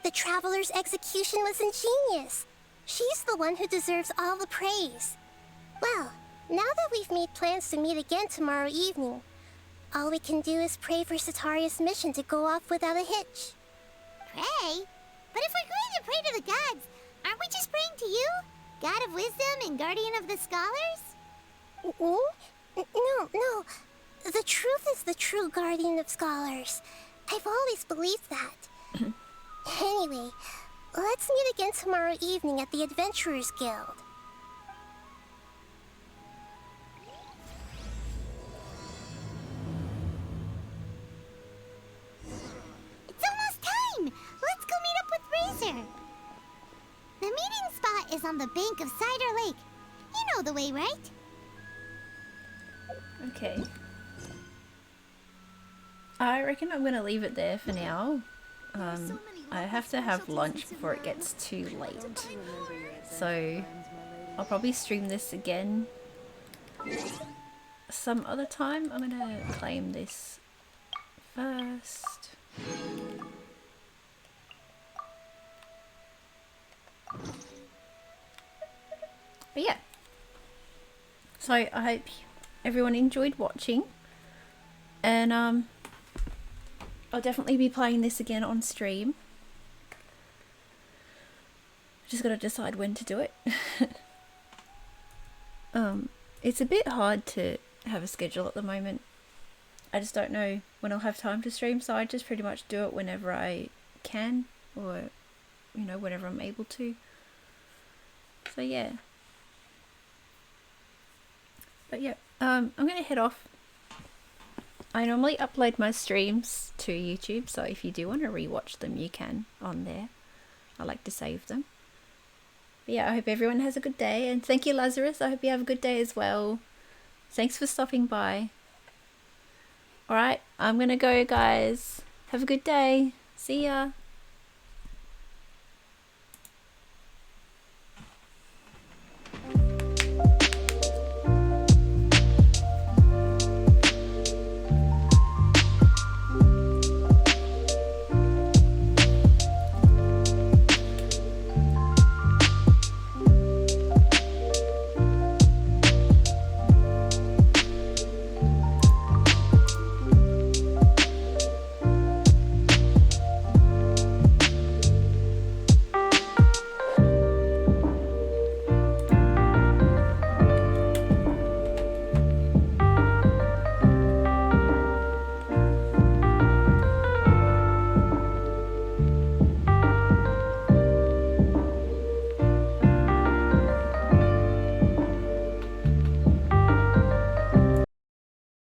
The Traveler's execution was ingenious. She's the one who deserves all the praise. Well, now that we've made plans to meet again tomorrow evening, all we can do is pray for Setaria's mission to go off without a hitch. pray. But if we're going to pray to the gods, aren't we just praying to you? God of wisdom and guardian of the scholars? Me? No. The truth is the true guardian of scholars. I've always believed that. Anyway, let's meet again tomorrow evening at the Adventurers Guild. It's almost time! Let's go meet up with Razor. The meeting spot is on the bank of Cider Lake. You know the way, right? Okay. I reckon I'm gonna leave it there for now. I have to have lunch before it gets too late. So I'll probably stream this again some other time. I'm gonna claim this first. But yeah. So I hope everyone enjoyed watching. And I'll definitely be playing this again on stream. Just gotta decide when to do it. It's a bit hard to have a schedule at the moment. I just don't know when I'll have time to stream, so I just pretty much do it whenever I can, or you know, whenever I'm able to. So yeah. But yeah, I'm gonna head off. I normally upload my streams to YouTube, so if you do want to rewatch them, you can on there. I like to save them. But yeah, I hope everyone has a good day, and thank you, Lazarus. I hope you have a good day as well. Thanks for stopping by. Alright, I'm gonna go, guys. Have a good day. See ya.